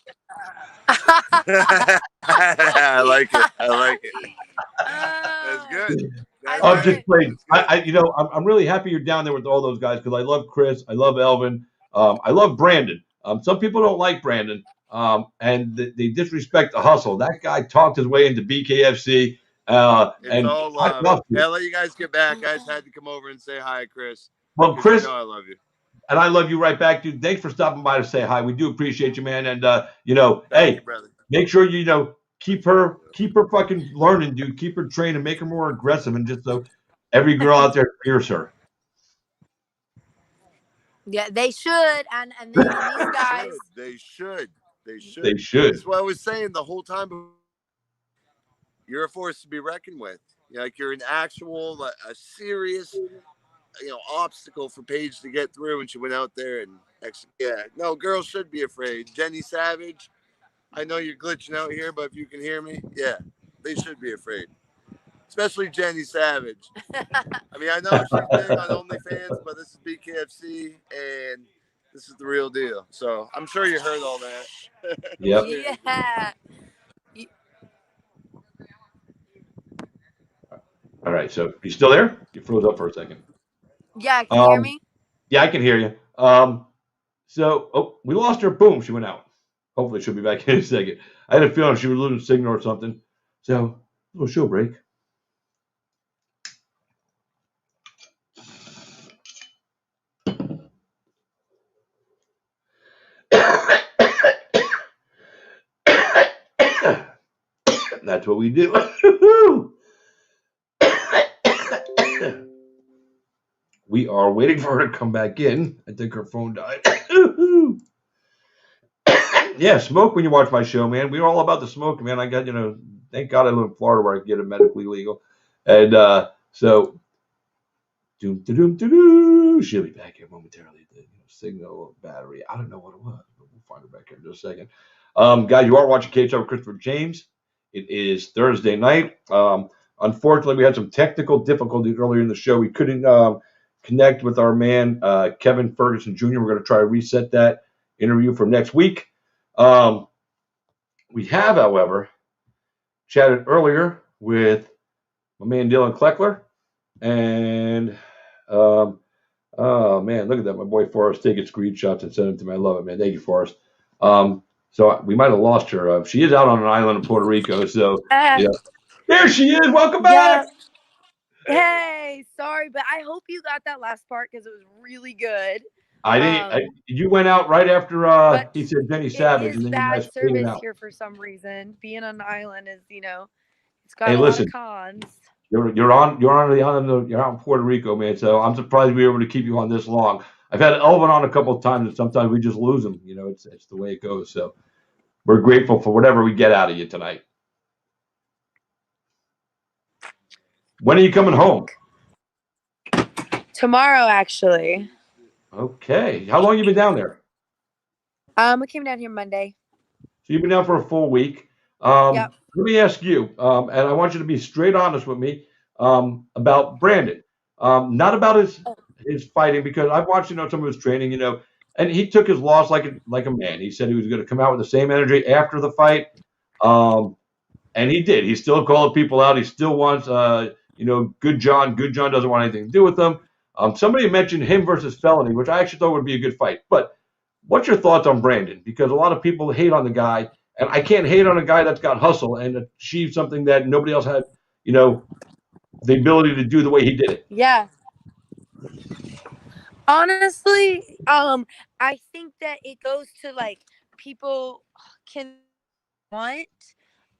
I like it. I like it. That's good. That's I'm love just it. playing. That's good. I'm really happy you're down there with all those guys because I love Chris, I love Elvin, I love Brandon. Some people don't like Brandon, and they disrespect the hustle. That guy talked his way into BKFC, It's and all I love. love Hey, you. I'll let you guys get back. I just had to come over and say hi, Chris, Well, because you Chris, know I love you. and I love you right back, dude. Thanks for stopping by to say hi. We do appreciate you, man. And Thank you, hey, brother. make sure keep her fucking learning, dude. Keep her training, make her more aggressive, and just so every girl out there fears her. Yeah, they should. And these guys. They should. They should. They should. That's what I was saying the whole time. You're a force to be reckoned with. Like you're an actual, a serious, obstacle for Paige to get through, and she went out there and no, girls should be afraid. Jenny Savage, I know you're glitching out here, but if you can hear me, they should be afraid, especially Jenny Savage. I mean, I know she's big on OnlyFans, but this is Bkfc and this is the real deal. So I'm sure you heard all that. Yep. Yeah. All right. So you still there? You froze up for a second. Yeah, can you hear Um, me? yeah, I can hear you. We lost her. Boom, she went out. Hopefully, she'll be back in a second. I had a feeling she was losing signal or something. So, a little show break. That's what we do. We are waiting for her to come back in. I think her phone died. Yeah, smoke when you watch my show, man. We're all about the smoke, man. I got, thank God I live in Florida where I can get it medically legal. And so, she'll be back here momentarily. The signal battery. I don't know what it was, but we'll find her back here in just a second. Guys, you are watching Cage with Christopher James. It is Thursday night. Unfortunately, we had some technical difficulties earlier in the show. We couldn't connect with our man, Kevin Ferguson Jr. We're going to try to reset that interview for next week. We have, however, chatted earlier with my man Dillon Kleckler. And, oh, man, look at that. My boy Forrest taking screenshots and sending them to me. I love it, man. Thank you, Forrest. So we might have lost her. She is out on an island in Puerto Rico. So, yeah. There she is. Welcome back. Hey, sorry, but I hope you got that last part because it was really good. I didn't. You went out right after he said Jenny It Savage, is and then you bad guys faded service out. here for some reason. Being on an island is, it's got Hey, a lot listen, of cons. you're on the island. You're out in Puerto Rico, man. So I'm surprised we were able to keep you on this long. I've had Elvin on a couple of times, and sometimes we just lose him. It's the way it goes. So we're grateful for whatever we get out of you tonight. When are you coming home? Tomorrow, actually. Okay. How long you been down there? I came down here Monday. So you've been down for a full week. Yep. Let me ask you, and I want you to be straight honest with me about Brandon. Not about his fighting, because I've watched some of his training, and he took his loss like a man. He said he was going to come out with the same energy after the fight, and he did. He still called people out. He still wants, Good John. Good John doesn't want anything to do with them. Somebody mentioned him versus Felony, which I actually thought would be a good fight. But what's your thoughts on Brandon? Because a lot of people hate on the guy, and I can't hate on a guy that's got hustle and achieved something that nobody else had, the ability to do the way he did it. Yeah. Honestly, I think that it goes to people can want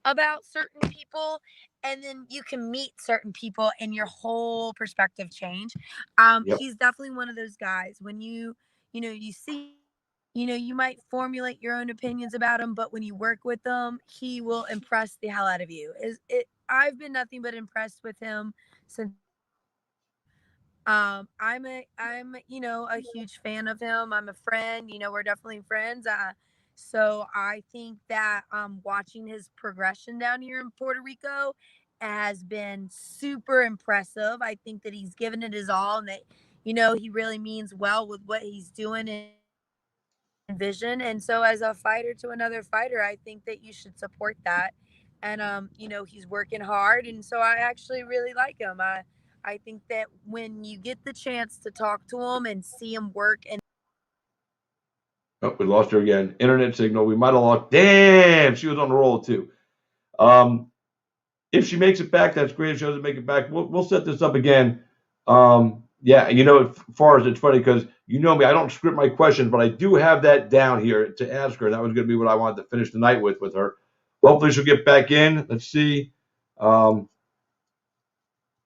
about certain people, and then you can meet certain people and your whole perspective change. Yep. He's definitely one of those guys when you see, you might formulate your own opinions about him, but when you work with him, he will impress the hell out of you. I've been nothing but impressed with him since. I'm a huge fan of him. I'm a friend, we're definitely friends. So I think that watching his progression down here in Puerto Rico has been super impressive. I think that he's given it his all, and that he really means well with what he's doing and vision. And so as a fighter to another fighter, I think that you should support that. And he's working hard, and so I actually really like him. I think that when you get the chance to talk to him and see him work and Oh, we lost her again. Internet signal. We might have lost. Damn, she was on the roll too. If she makes it back, that's great. If she doesn't make it back, we'll set this up again. Yeah, as far as it's funny because you know me, I don't script my questions, but I do have that down here to ask her. That was going to be what I wanted to finish the night with her. Hopefully she'll get back in. Let's see.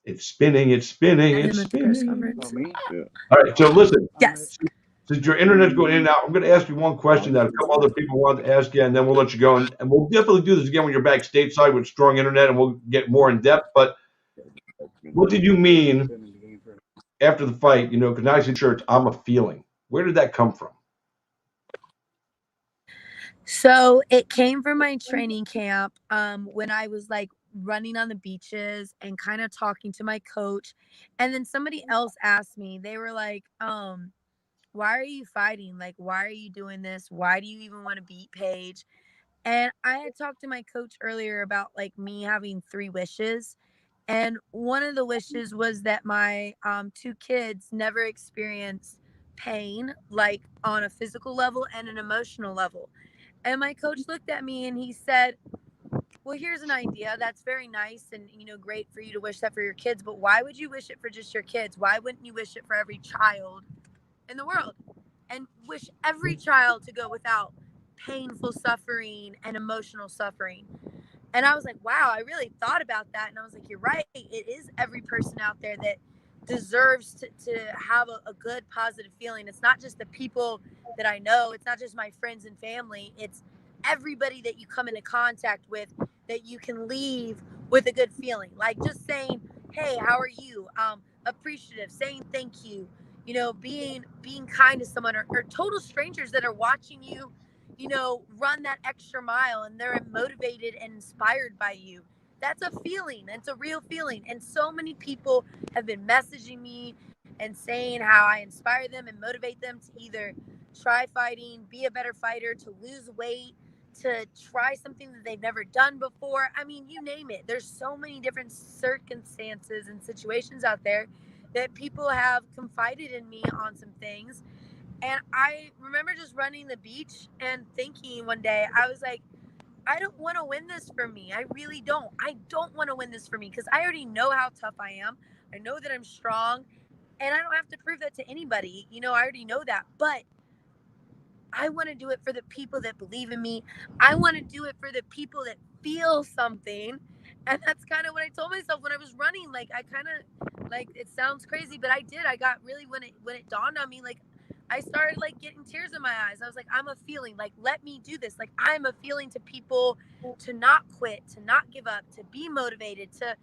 It's spinning. It's spinning. It's spinning. Yeah. All right. So listen. yes. Since your internet's going in and out, I'm going to ask you one question that a couple other people wanted to ask you, and then we'll let you go. And we'll definitely do this again when you're back stateside with strong internet, and we'll get more in depth. But what did you mean after the fight? Because now I see shirts, I'm a feeling. Where did that come from? So it came from my training camp when I was like running on the beaches and kind of talking to my coach. And then somebody else asked me, they were like, why are you fighting? Like, why are you doing this? Why do you even want to beat Paige? And I had talked to my coach earlier about like me having 3 wishes. And one of the wishes was that my 2 kids never experienced pain, like on a physical level and an emotional level. And my coach looked at me and he said, well, here's an idea. That's very nice and, great for you to wish that for your kids. But why would you wish it for just your kids? Why wouldn't you wish it for every child in the world and wish every child to go without painful suffering and emotional suffering? And I was like, wow, I really thought about that. And I was like, you're right. It is every person out there that deserves to have a good, positive feeling. It's not just the people that I know. It's not just my friends and family. It's everybody that you come into contact with that you can leave with a good feeling. Like just saying, hey, how are you? Appreciative, saying thank you, being kind to someone or total strangers that are watching you, run that extra mile and they're motivated and inspired by you. That's a feeling. It's a real feeling. And so many people have been messaging me and saying how I inspire them and motivate them to either try fighting, be a better fighter, to lose weight, to try something that they've never done before. I mean, you name it. There's so many different circumstances and situations out there that people have confided in me on some things. And I remember just running the beach and thinking one day, I was like, I don't want to win this for me. I really don't. I don't want to win this for me because I already know how tough I am. I know that I'm strong and I don't have to prove that to anybody. I already know that. But I want to do it for the people that believe in me. I want to do it for the people that feel something. And that's kind of what I told myself when I was running. Like, I kind of, like, it sounds crazy, but I did. I got really, when it dawned on me, like, I started like getting tears in my eyes. I was like, I'm a feeling, like, let me do this. Like, I'm a feeling to people to not quit, to not give up, to be motivated, to,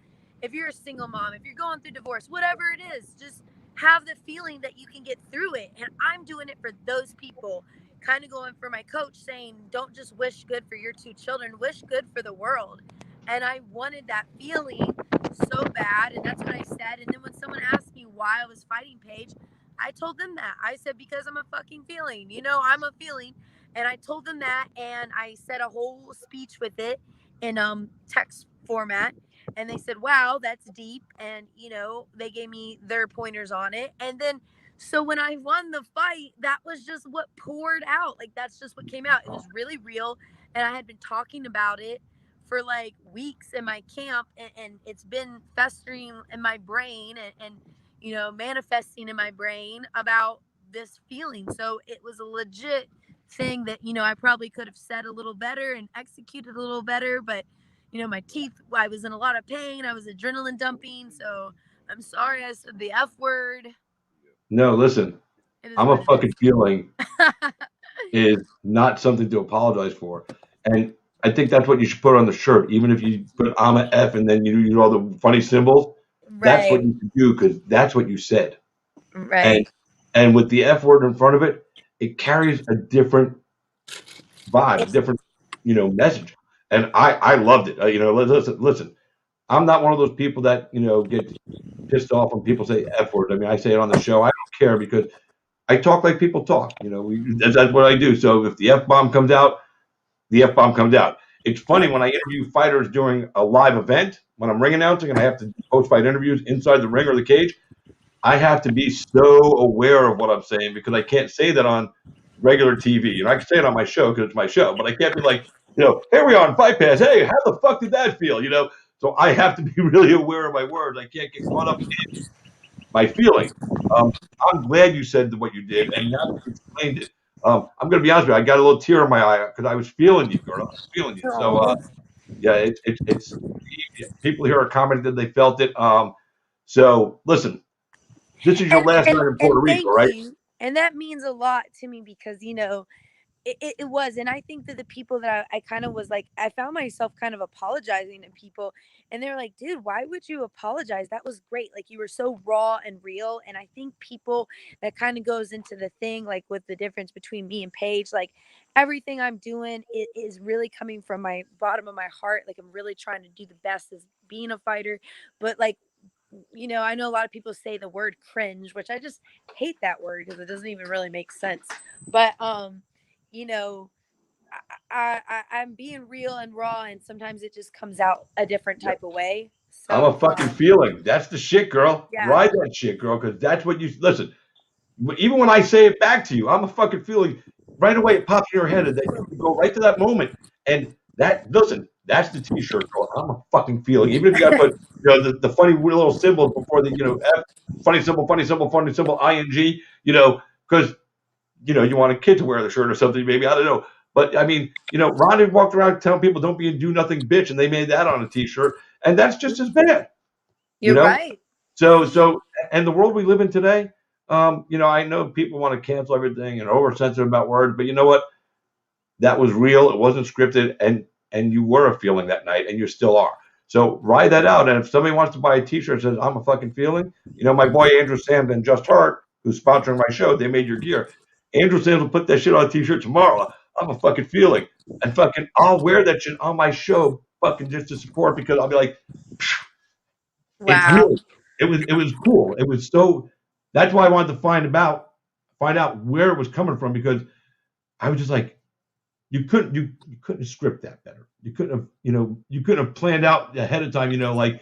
if you're a single mom, if you're going through divorce, whatever it is, just have the feeling that you can get through it. And I'm doing it for those people, kind of going for my coach saying, don't just wish good for your 2 children, wish good for the world. And I wanted that feeling so bad. And that's what I said. And then when someone asked me why I was fighting Paige, I told them that. I said, because I'm a fucking feeling, I'm a feeling. And I told them that. And I said a whole speech with it in text format. And they said, wow, that's deep. And, they gave me their pointers on it. And then, so when I won the fight, that was just what poured out. Like, that's just what came out. It was really real. And I had been talking about it for like weeks in my camp. And it's been festering in my brain and manifesting in my brain about this feeling. So it was a legit thing that, I probably could have said a little better and executed a little better, but, my teeth, I was in a lot of pain. I was adrenaline dumping. So I'm sorry I said the F word. No, listen, I'm a fucking feeling is not something to apologize for. And I think that's what you should put on the shirt. Even if you put I'm a F and then you do all the funny symbols, that's what you should do because that's what you said. Right. And with the F word in front of it, it carries a different vibe, a different, message. And I loved it. Listen, I'm not one of those people that, get pissed off when people say F word. I mean, I say it on the show. I don't care because I talk like people talk. You know, that's what I do. So if the F-bomb comes out, the F-bomb comes out. It's funny when I interview fighters during a live event, when I'm ring announcing and I have to post-fight interviews inside the ring or the cage, I have to be so aware of what I'm saying because I can't say that on regular TV. You know, I can say it on my show because it's my show, but I can't be like, here we are on Fight Pass. Hey, how the fuck did that feel? So I have to be really aware of my words. I can't get caught up in my feeling. Um, I'm glad you said what you did, and now that you explained it, I'm going to be honest with you. I got a little tear in my eye because I was feeling you, girl. I was feeling you. So, yeah, it's people here are commenting that they felt it. So listen, this is your last night in Puerto And Rico, thank right? you. And that means a lot to me because, it was. And I think that the people that I kind of was like, I found myself kind of apologizing to people. And they're like, dude, why would you apologize? That was great. Like, you were so raw and real. And I think people, that kind of goes into the thing, like with the difference between me and Paige, like everything I'm doing is really coming from my bottom of my heart. Like, I'm really trying to do the best as being a fighter. But like, I know a lot of people say the word cringe, which I just hate that word because it doesn't even really make sense. But you know, I'm being real and raw, and sometimes it just comes out a different type of way. I'm So a fucking feeling. That's the shit, girl. yeah, Ride that shit, girl, because that's what you listen. Even when I say it back to you, I'm a fucking feeling. Right away, it pops in your head, and then you go right to that moment. And listen, that's the T-shirt, girl. I'm a fucking feeling. Even if you got to put, the funny little symbols before the, F, funny symbol, ing, because you want a kid to wear the shirt or something, maybe. I don't know. But I mean, Ronnie walked around telling people don't be a do nothing bitch, and they made that on a T-shirt, and that's just as bad. You you're know. right. So, and the world we live in today, I know people want to cancel everything and oversensitive about words, but you know what? That was real. It wasn't scripted, and you were a feeling that night, and you still are. So ride that out. And if somebody wants to buy a T-shirt that says "I'm a fucking feeling," my boy Andrew Sams and Just Heart, who's sponsoring my show, they made your gear. Andrew Sams will put that shit on a T-shirt tomorrow. I'm a fucking feeling, and fucking I'll wear that shit on my show, fucking just to support because I'll be like, it's Wow. really, it was cool. It was so. That's why I wanted to find out where it was coming from because I was just like, you couldn't script that better. You couldn't have you couldn't have planned out ahead of time. Like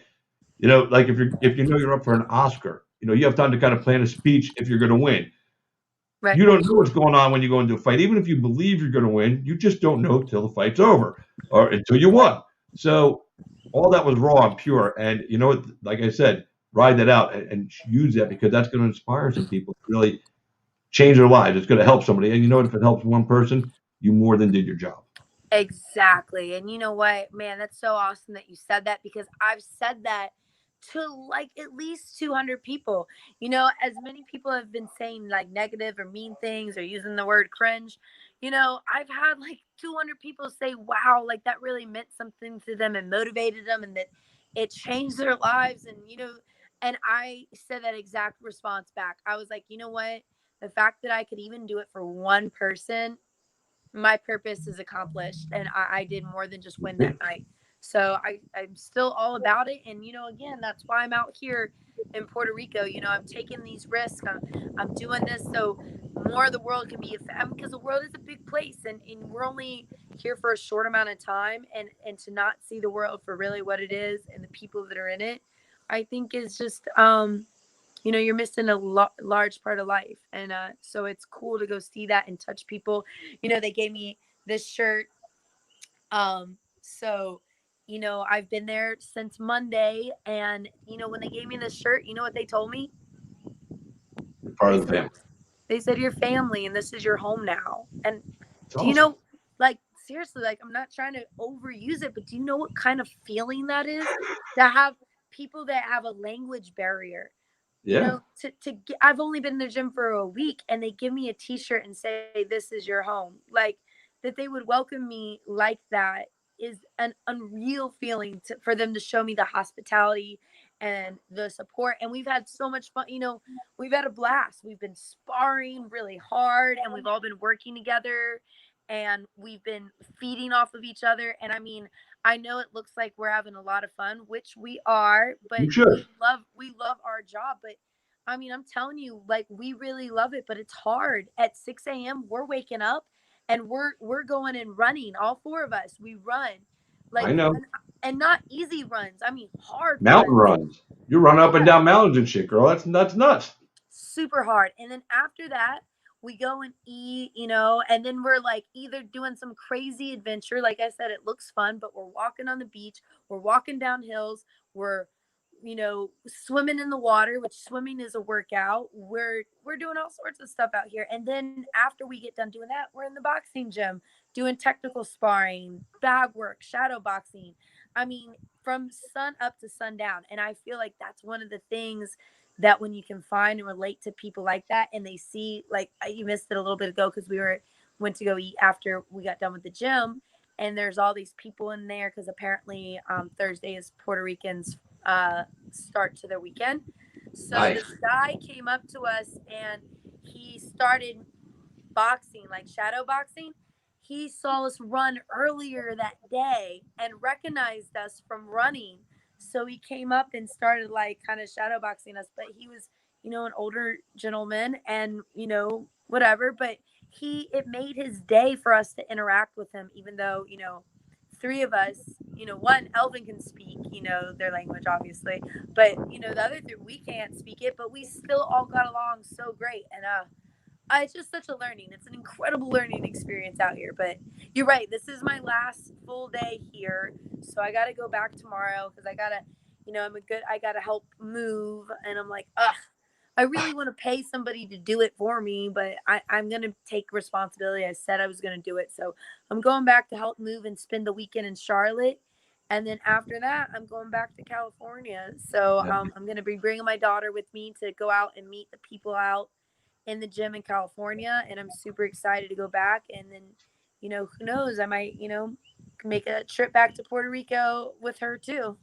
if you're up for an Oscar, you have time to kind of plan a speech if you're going to win. Right. You don't know what's going on when you go into a fight. Even if you believe you're going to win, you just don't know till the fight's over or until you won. So all that was raw and pure. And you know what? Like I said, ride that out and use that because that's going to inspire some people to really change their lives. It's going to help somebody. And you know what? If it helps one person, you more than did your job. Exactly. And you know what, man, that's so awesome that you said that because I've said that to like at least 200 people. As many people have been saying like negative or mean things or using the word cringe, I've had like 200 people say, wow, like that really meant something to them and motivated them and that it changed their lives. And I said that exact response back. I was like, you know what? The fact that I could even do it for one person, my purpose is accomplished and I did more than just win that night. So I'm still all about it. And, again, that's why I'm out here in Puerto Rico. I'm taking these risks. I'm doing this so more of the world can be a because the world is a big place and we're only here for a short amount of time. And to not see the world for really what it is and the people that are in it, I think is just, you're missing a large part of life. And so it's cool to go see that and touch people. They gave me this shirt. So, I've been there since Monday. And, when they gave me this shirt, you know what they told me? Part They of the said, family. you're family and this is your home now. And It's do you awesome. know, like, seriously, like, I'm not trying to overuse it, but do you know what kind of feeling that is to have people that have a language barrier? Yeah. I've only been in the gym for a week and they give me a t-shirt and say, this is your home. Like that they would welcome me like that is an unreal feeling for them to show me the hospitality and the support. And we've had so much fun. We've had a blast. We've been sparring really hard and we've all been working together and we've been feeding off of each other. And I mean, I know it looks like we're having a lot of fun, which we are, but You should. we love our job. But I mean, I'm telling you, like, we really love it, but it's hard. At 6 a.m., we're waking up and we're going and running. All four of us, we run, I like, know. and not easy runs. I mean, hard Mountain runs. runs. You run up and Yeah, down mountains and shit, girl. That's nuts. super hard. And then after that, we go and eat, and then we're like either doing some crazy adventure. Like I said, it looks fun, but we're walking on the beach, we're walking down hills, we're swimming in the water, which swimming is a workout. We're doing all sorts of stuff out here. And then after we get done doing that, we're in the boxing gym doing technical sparring, bag work, shadow boxing. I mean, from sun up to sundown. And I feel like that's one of the things that when you can find and relate to people like that and they see, like, you missed it a little bit ago because went to go eat after we got done with the gym, and there's all these people in there because apparently Thursday is Puerto Ricans start to their weekend. So Nice. this guy came up to us and he started boxing, like shadow boxing. He saw us run earlier that day and recognized us from running. So he came up and started like kind of shadow boxing us. But he was, an older gentleman and, whatever. But it made his day for us to interact with him, even though, three of us, one, Elvin can speak, their language, obviously. But, the other three, we can't speak it, but we still all got along so great. And, it's just such a learning. It's an incredible learning experience out here. But you're right. This is my last full day here, so I got to go back tomorrow because I gotta, I gotta help move, and I'm like, ugh. I really want to pay somebody to do it for me, but I'm gonna take responsibility. I said I was gonna do it, so I'm going back to help move and spend the weekend in Charlotte, and then after that, I'm going back to California. So Yeah. I'm gonna be bringing my daughter with me to go out and meet the people out in the gym in California, and I'm super excited to go back. And then, who knows? I might, make a trip back to Puerto Rico with her too.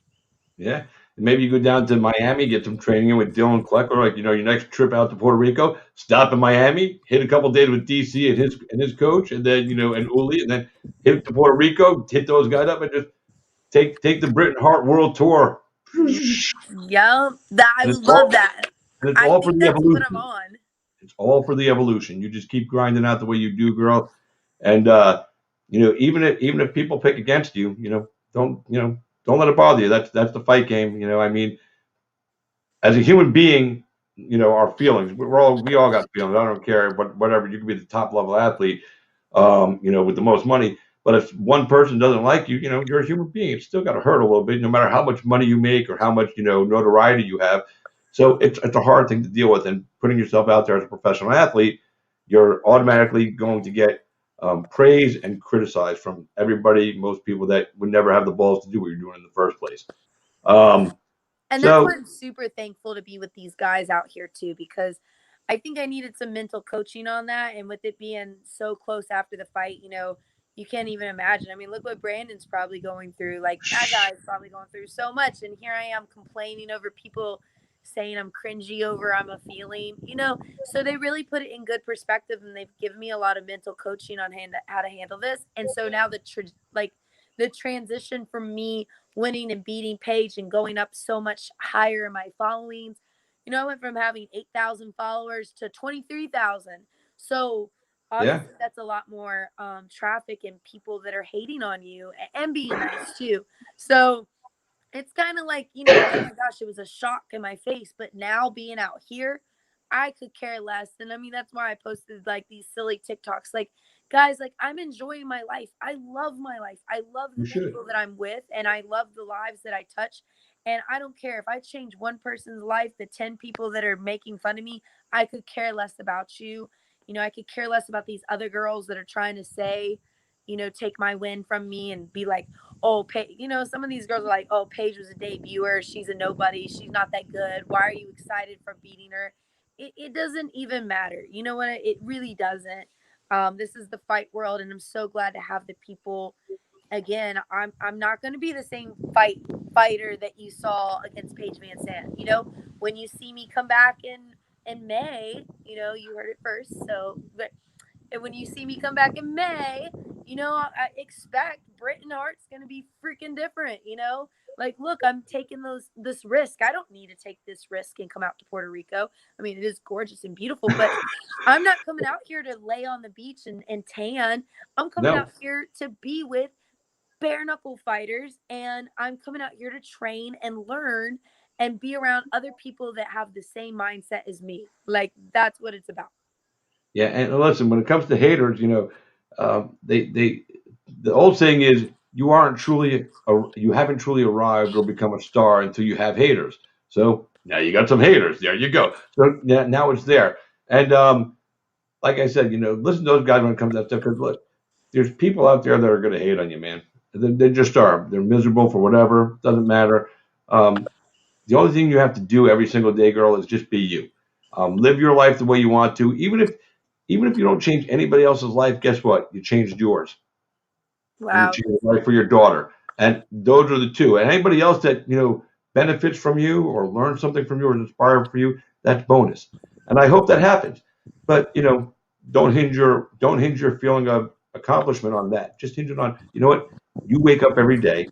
Yeah. Maybe you go down to Miami, get some training in with Dillon Kleckler, like your next trip out to Puerto Rico, stop in Miami, hit a couple days with DC and his coach, and then and Uli, and then hit to Puerto Rico, hit those guys up, and just take the Britain Hart World Tour. Yeah, that I And would it's all love that. and it's I all for think the that's what I'm evolution. on. It's all for the evolution. You just keep grinding out the way you do, girl. And even if people pick against you, don't let it bother you. That's the fight game. I mean, as a human being, our feelings. We all got feelings. I don't care, but whatever. You can be the top level athlete, with the most money. But if one person doesn't like you, you're a human being. It's still got to hurt a little bit, no matter how much money you make or how much notoriety you have. So it's a hard thing to deal with. And putting yourself out there as a professional athlete, you're automatically going to get praise and criticized from everybody, most people that would never have the balls to do what you're doing in the first place. Um, And that's why so I'm super thankful to be with these guys out here too, because I think I needed some mental coaching on that. And with it being so close after the fight, you can't even imagine. I mean, look what Brandon's probably going through. Like, that guy's probably going through so much. And here I am complaining over people saying I'm cringy over I'm a feeling. So they really put it in good perspective, and they've given me a lot of mental coaching on how to handle this. And so now the transition from me winning and beating Paige and going up so much higher in my followings. I went from having 8,000 followers to 23,000. So yeah, obviously that's a lot more traffic and people that are hating on you and being nice too. So it's kind of like, oh my gosh, it was a shock in my face. But now being out here, I could care less. And I mean, that's why I posted like these silly TikToks. Like, guys, like, I'm enjoying my life. I love my life. I love you the should. people that I'm with, and I love the lives that I touch. And I don't care if I change one person's life, the 10 people that are making fun of me, I could care less about you. I could care less about these other girls that are trying to say, take my win from me and be like, oh, some of these girls are like, oh, Paige was a debuter. She's a nobody. She's not that good. Why are you excited for beating her? It doesn't even matter. You know what? It really doesn't. This is the fight world, and I'm so glad to have the people. Again, I'm not going to be the same fighter that you saw against Paige Van Sant. When you see me come back in May, you heard it first. So, but and when you see me come back in May, I expect Britain Hart's going to be freaking different. Like, look, I'm taking this risk. I don't need to take this risk and come out to Puerto Rico. I mean, it is gorgeous and beautiful, but I'm not coming out here to lay on the beach and tan. I'm coming No. out here to be with bare knuckle fighters, and I'm coming out here to train and learn and be around other people that have the same mindset as me. Like, that's what it's about. Yeah, and listen, when it comes to haters, they the old saying is you haven't truly arrived or become a star until you have haters. So now you got some haters. There you go. So now it's there. And like I said, listen to those guys when it comes to that stuff. Because look, there's people out there that are going to hate on you, man. They just are. They're miserable for whatever. Doesn't matter. The only thing you have to do every single day, girl, is just be you. Live your life the way you want to. Even if you don't change anybody else's life, guess what? You changed yours. And you Wow. change the life for your daughter. And those are the two. And anybody else that, benefits from you or learns something from you or is inspired for you, that's bonus. And I hope that happens. But, don't hinge your feeling of accomplishment on that. Just hinge it on, you know what? You wake up every day,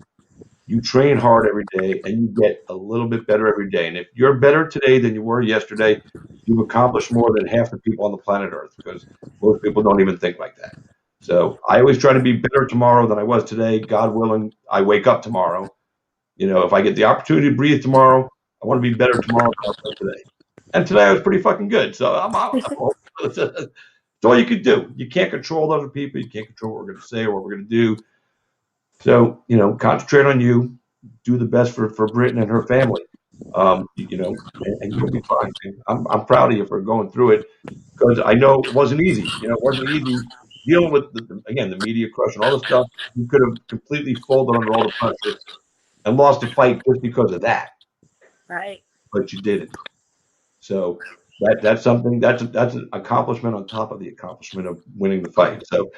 you train hard every day, and you get a little bit better every day. And if you're better today than you were yesterday, you've accomplished more than half the people on the planet Earth, because most people don't even think like that. So I always try to be better tomorrow than I was today. God willing, I wake up tomorrow. If I get the opportunity to breathe tomorrow, I want to be better tomorrow than I was today. And today I was pretty fucking good. So it's all you can do. You can't control other people. You can't control what we're going to say or what we're going to do. So, concentrate on you. Do the best for Britain and her family. And you'll be fine. I'm proud of you for going through it, because I know it wasn't easy. It wasn't easy dealing with the media crush and all the stuff. You could have completely folded under all the pressure and lost the fight just because of that, Right. but you didn't. So that's something that's an accomplishment on top of the accomplishment of winning the fight. So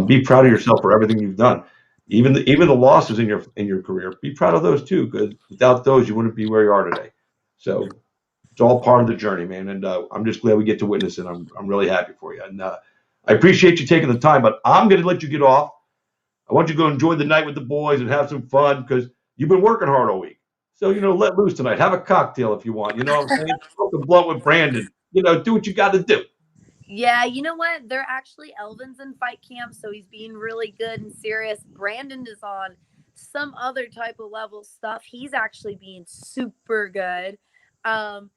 be proud of yourself for everything you've done. Even the losses in your career, be proud of those too, because without those you wouldn't be where you are today. So it's all part of the journey, man. And I'm just glad we get to witness it. I'm really happy for you, and I appreciate you taking the time. But I'm going to let you get off. I want you to go enjoy the night with the boys and have some fun, because you've been working hard all week. So let loose tonight. Have a cocktail if you want. You know what I'm saying? Smoke a blunt with Brandon. Do what you got to do. Yeah, you know what? They're actually Elvin's in fight camp, so he's being really good and serious. Brandon is on some other type of level stuff. He's actually being super good. And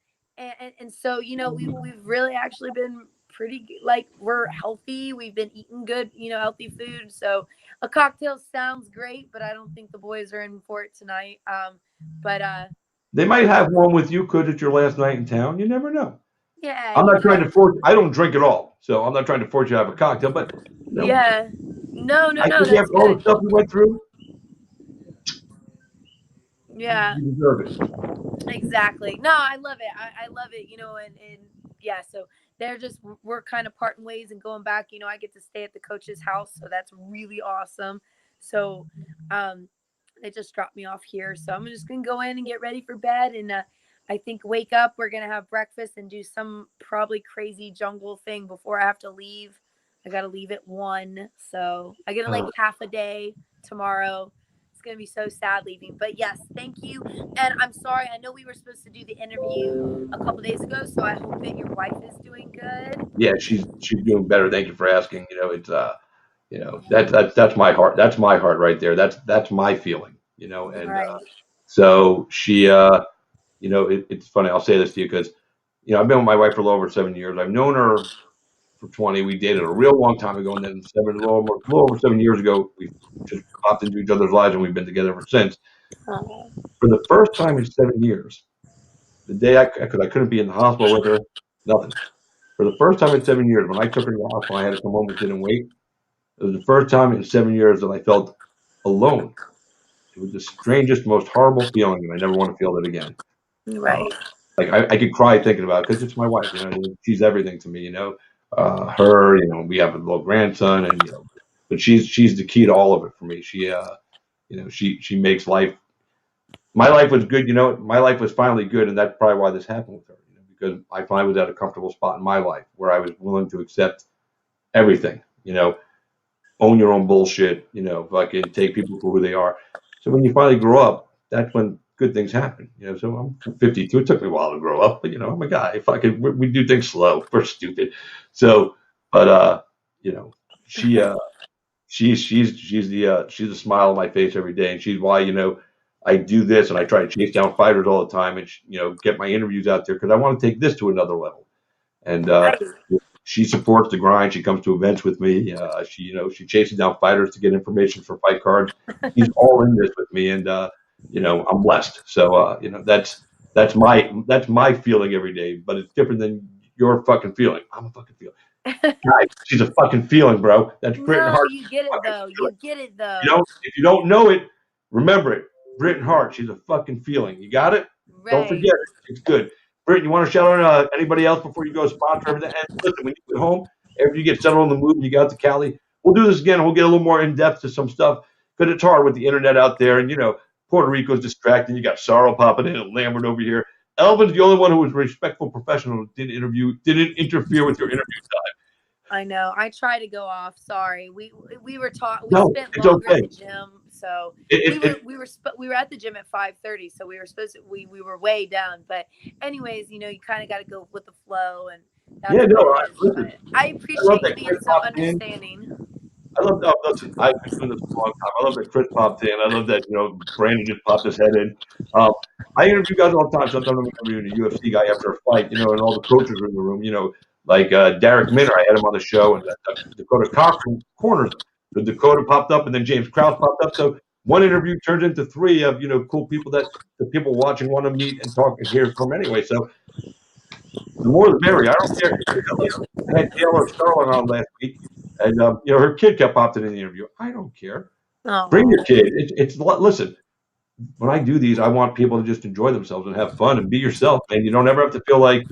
so, we've really actually been pretty, like, we're healthy. We've been eating good, healthy food. So a cocktail sounds great, but I don't think the boys are in for it tonight. But They might have one with you, because it's your last night in town. You never know. yeah, I'm not trying to force. I don't drink at all, so I'm not trying to force you to have a cocktail. But yeah, no, I think that's after all the good. stuff you went through, Yeah. you deserve it. Exactly. No, I love it. I love it, and yeah, so we're kind of parting ways and going back. I get to stay at the coach's house, so that's really awesome. So they just dropped me off here. So I'm just gonna go in and get ready for bed, and I think wake up, we're gonna have breakfast and do some probably crazy jungle thing before I have to leave. I gotta leave at 1. So I get like half a day tomorrow. It's going to be so sad leaving, but yes, thank you. And I'm sorry, I know we were supposed to do the interview a couple days ago, so I hope that your wife is doing good. Yeah, she's doing better. Thank you for asking. It's that's my heart. That's my heart right there. That's my feeling. And Right. so she it's funny. I'll say this to you, because I've been with my wife for a little over 7 years. I've known her for 20. We dated a real long time ago, and then a little over 7 years ago, we just popped into each other's lives, and we've been together ever since. For the first time in 7 years, the day because I couldn't be in the hospital with her, nothing. For the first time in 7 years, when I took her to the hospital, I had to come home and sit and wait. It was the first time in 7 years that I felt alone. It was the strangest, most horrible feeling, and I never want to feel that again. Right. Like I could cry thinking about it, because it's my wife. She's everything to me. Her. We have a little grandson, and but she's the key to all of it for me. She makes life. My life was good. My life was finally good, and that's probably why this happened with her. Because I finally was at a comfortable spot in my life where I was willing to accept everything. Own your own bullshit. Fucking take people for who they are. So when you finally grow up, that's when good things happen. So I'm 52. It took me a while to grow up, but I'm a guy. If I could, we do things slow. We're stupid. So, but she she's the smile on my face every day, and she's why I do this, and I try to chase down fighters all the time, and get my interviews out there because I want to take this to another level. And she supports the grind. She comes to events with me. She chases down fighters to get information for fight cards. She's all in this with me, and I'm blessed. So that's my feeling every day, but it's different than your fucking feeling. I'm a fucking feeling. Guys, she's a fucking feeling, bro. That's Britton No, Hart. you get it though. You get it though. If you don't know it, remember it. Britton Hart. She's a fucking feeling. You got it? Don't forget it. It's good. Britton, you want to shout out anybody else before you go sponsor everything? And listen, when you get home, after you get settled on the move and you get out to Cali, we'll do this again. And we'll get a little more in depth to some stuff because it's hard with the internet out there. And Puerto Rico's distracting. You got Sorrow popping in and Lambert over here. Elvin's the only one who was a respectful professional, didn't interfere with your interview time. I know. I try to go off. Sorry. We were taught. We No, spent it's longer okay. at the gym, so we were at the gym at 5:30. So we were supposed to. We were way done. But anyways, you kind of got to go with the flow, and that's listen, I appreciate you being so understanding. Listen, I've been doing this for a long time. I love that Chris popped in. I love that, Brandon just popped his head in. I interview guys all the time. Sometimes I'm interviewing a UFC guy after a fight, and all the coaches are in the room, like Derek Minner. I had him on the show, and Dakota Cochran corners him. The Dakota popped up, and then James Krause popped up. So one interview turns into three of, cool people that the people watching want to meet and talk and hear from anyway. So the more the merrier. I don't care. I had Taylor Starling on last week. And her kid kept popping in the interview. I don't care. Oh. Bring your kid. Listen. When I do these, I want people to just enjoy themselves and have fun and be yourself. And you don't ever have to feel like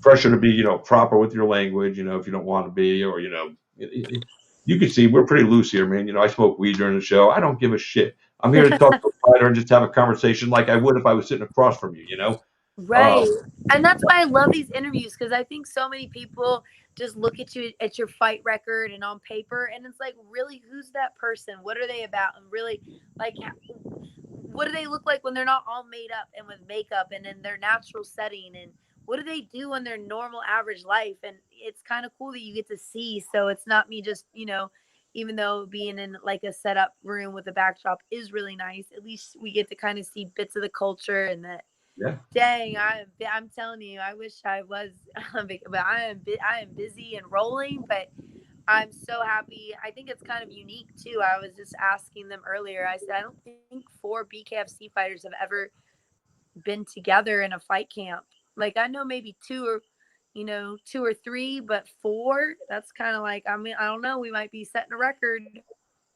pressure to be, proper with your language. If you don't want to be, or you can see we're pretty loose here, man. I smoke weed during the show. I don't give a shit. I'm here to talk to a fighter and just have a conversation like I would if I was sitting across from you. Right. And that's why I love these interviews, because I think so many people just look at you at your fight record and on paper, and it's like, really, who's that person? What are they about? And really, like, what do they look like when they're not all made up and with makeup and in their natural setting? And what do they do in their normal average life? And it's kind of cool that you get to see. So it's not me just, even though being in like a setup room with a backdrop is really nice, at least we get to kind of see bits of the culture and that. Yeah. Dang, I'm telling you, I wish I was, but I am busy and rolling, but I'm so happy. I think it's kind of unique too. I was just asking them earlier. I said, I don't think 4 Bkfc fighters have ever been together in a fight camp. Like, I know maybe 2 or 3, but 4, that's kind of like, I mean, I don't know. We might be setting a record.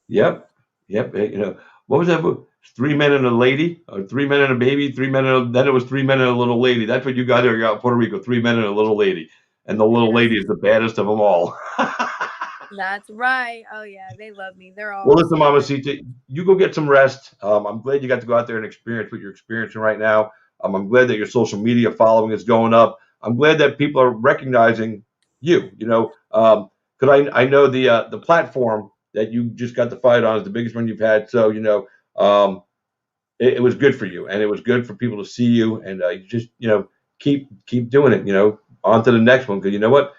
Yep. What was that book? 3 men and a lady, or 3 men and a baby, 3 men and then it was 3 men and a little lady. That's what you got there. You got Puerto Rico, 3 men and a little lady. And the little lady is the baddest of them all. That's right. Oh, yeah. They love me. They're all. Well, listen, Mamacita, you go get some rest. I'm glad you got to go out there and experience what you're experiencing right now. I'm glad that your social media following is going up. I'm glad that people are recognizing you, because I know the platform that you just got the fight on is the biggest one you've had. So, it was good for you, and it was good for people to see you, and you just, keep doing it, on to the next one. Because you know what?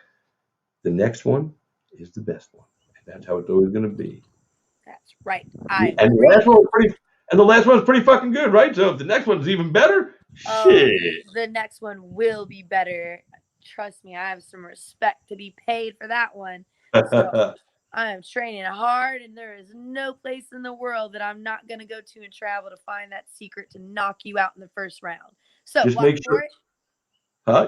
The next one is the best one. And that's how it's always going to be. That's right. And the last one's pretty fucking good, right? So if the next one's even better, shit. The next one will be better. Trust me, I have some respect to be paid for that one. So I am training hard, and there is no place in the world that I'm not going to go to and travel to find that secret to knock you out in the first round. So just make sure.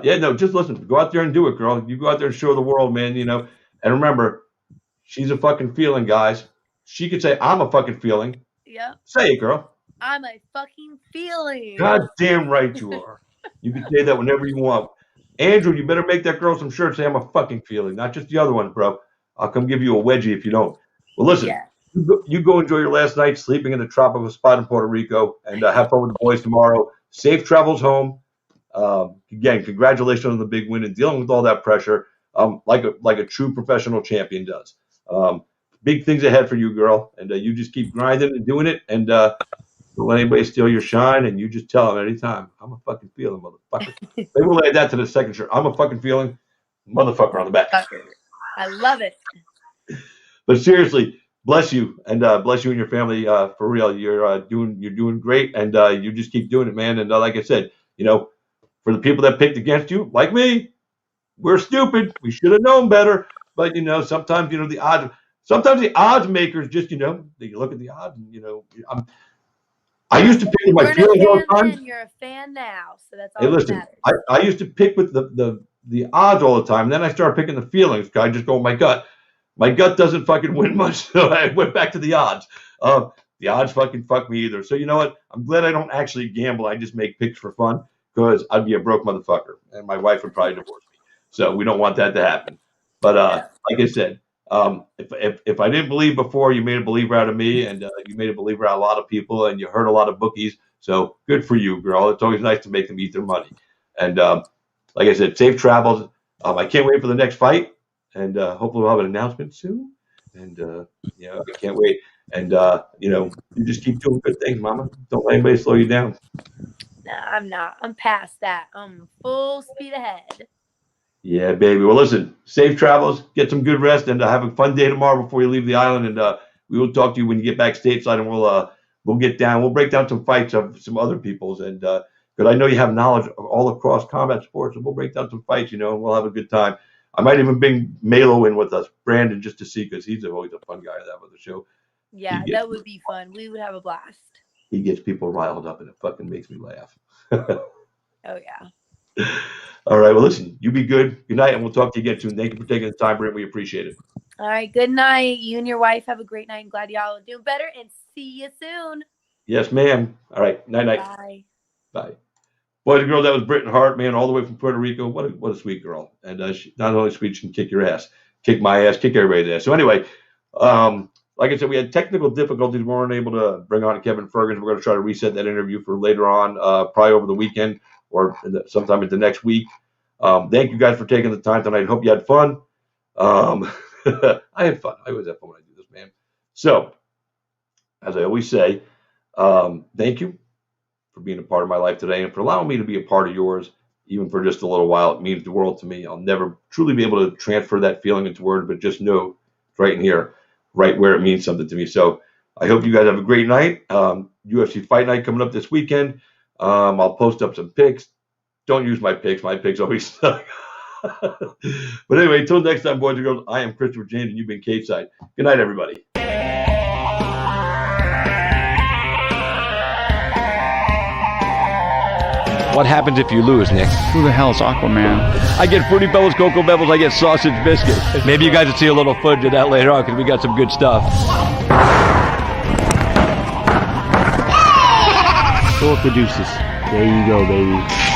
Yeah, no, just listen. Go out there and do it, girl. You go out there and show the world, man, And remember, she's a fucking feeling, guys. She could say, I'm a fucking feeling. Yeah. Say it, girl. I'm a fucking feeling. God damn right you are. You can say that whenever you want. Andrew, you better make that girl some shirts. Say, I'm a fucking feeling. Not just the other ones, bro. I'll come give you a wedgie if you don't. Well, listen, you go enjoy your last night sleeping in a tropical spot in Puerto Rico, and have fun with the boys tomorrow. Safe travels home. Again, congratulations on the big win and dealing with all that pressure, like a true professional champion does. Big things ahead for you, girl, and you just keep grinding and doing it. And Don't let anybody steal your shine, and you just tell them anytime, I'm a fucking feeling, motherfucker. Maybe we'll add that to the second shirt. I'm a fucking feeling, motherfucker on the back. I love it. But seriously, bless you, and bless you and your family for real. You're doing great, and you just keep doing it, man. And like I said, for the people that picked against you, like me, we're stupid. We should have known better. But sometimes the odds makers just they look at the odds, and I used to pick with my feelings all the time. Then you're a fan now, so that's all Hey, that listen, matters. I used to pick with the odds all the time. Then I started picking the feelings. I just go with my gut. My gut doesn't fucking win much, so I went back to the odds. The odds fucking fuck me either. So you know what? I'm glad I don't actually gamble. I just make picks for fun because I'd be a broke motherfucker, and my wife would probably divorce me. So we don't want that to happen. But like I said, if I didn't believe before, you made a believer out of me, and you made a believer out of a lot of people, and you hurt a lot of bookies. So good for you, girl. It's always nice to make them eat their money. And like I said, safe travels. I can't wait for the next fight, and hopefully we'll have an announcement soon. And I can't wait. And you just keep doing good things, Mama. Don't let anybody slow you down. No, I'm not. I'm past that. I'm full speed ahead. Yeah, baby. Well, listen, safe travels. Get some good rest, and have a fun day tomorrow before you leave the island. And we will talk to you when you get back stateside, and we'll get down. We'll break down some fights of some other people's, and because I know you have knowledge of all across combat sports, and we'll break down some fights, and we'll have a good time. I might even bring Malo in with us, Brandon, just to see, because he's always a fun guy to have on the show. Yeah, that would be fun. We would have a blast. He gets people riled up, and it fucking makes me laugh. Oh, yeah. All right. Well, listen, you be good. Good night, and we'll talk to you again soon. Thank you for taking the time, Brent. We appreciate it. All right. Good night. You and your wife have a great night. I'm glad y'all are doing better, and see you soon. Yes, ma'am. All right. Night. Bye. Bye. Boys and girls, that was Britton Hart, man, all the way from Puerto Rico. What a sweet girl. And she, not only sweet, she can kick your ass, kick my ass, kick everybody's ass. So anyway, like I said, we had technical difficulties. We weren't able to bring on Kevin Ferguson. We're going to try to reset that interview for later on, probably over the weekend or sometime into next week. Thank you guys for taking the time tonight. Hope you had fun. I had fun. I always have fun when I do this, man. So, as I always say, thank you for being a part of my life today and for allowing me to be a part of yours, even for just a little while. It means the world to me. I'll never truly be able to transfer that feeling into words, but just know it's right in here, right where it means something to me. So I hope you guys have a great night. UFC Fight Night coming up this weekend. I'll post up some pics. Don't use my pics. My pics always suck. But anyway, until next time, boys and girls, I am Christopher James, and you've been Cage-Side. Good night, everybody. What happens if you lose, Nick? Who the hell is Aquaman? I get Fruity Pebbles, Cocoa Pebbles, I get sausage biscuit. Maybe you guys will see a little footage of that later on because we got some good stuff. Fill up the deuces. There you go, baby.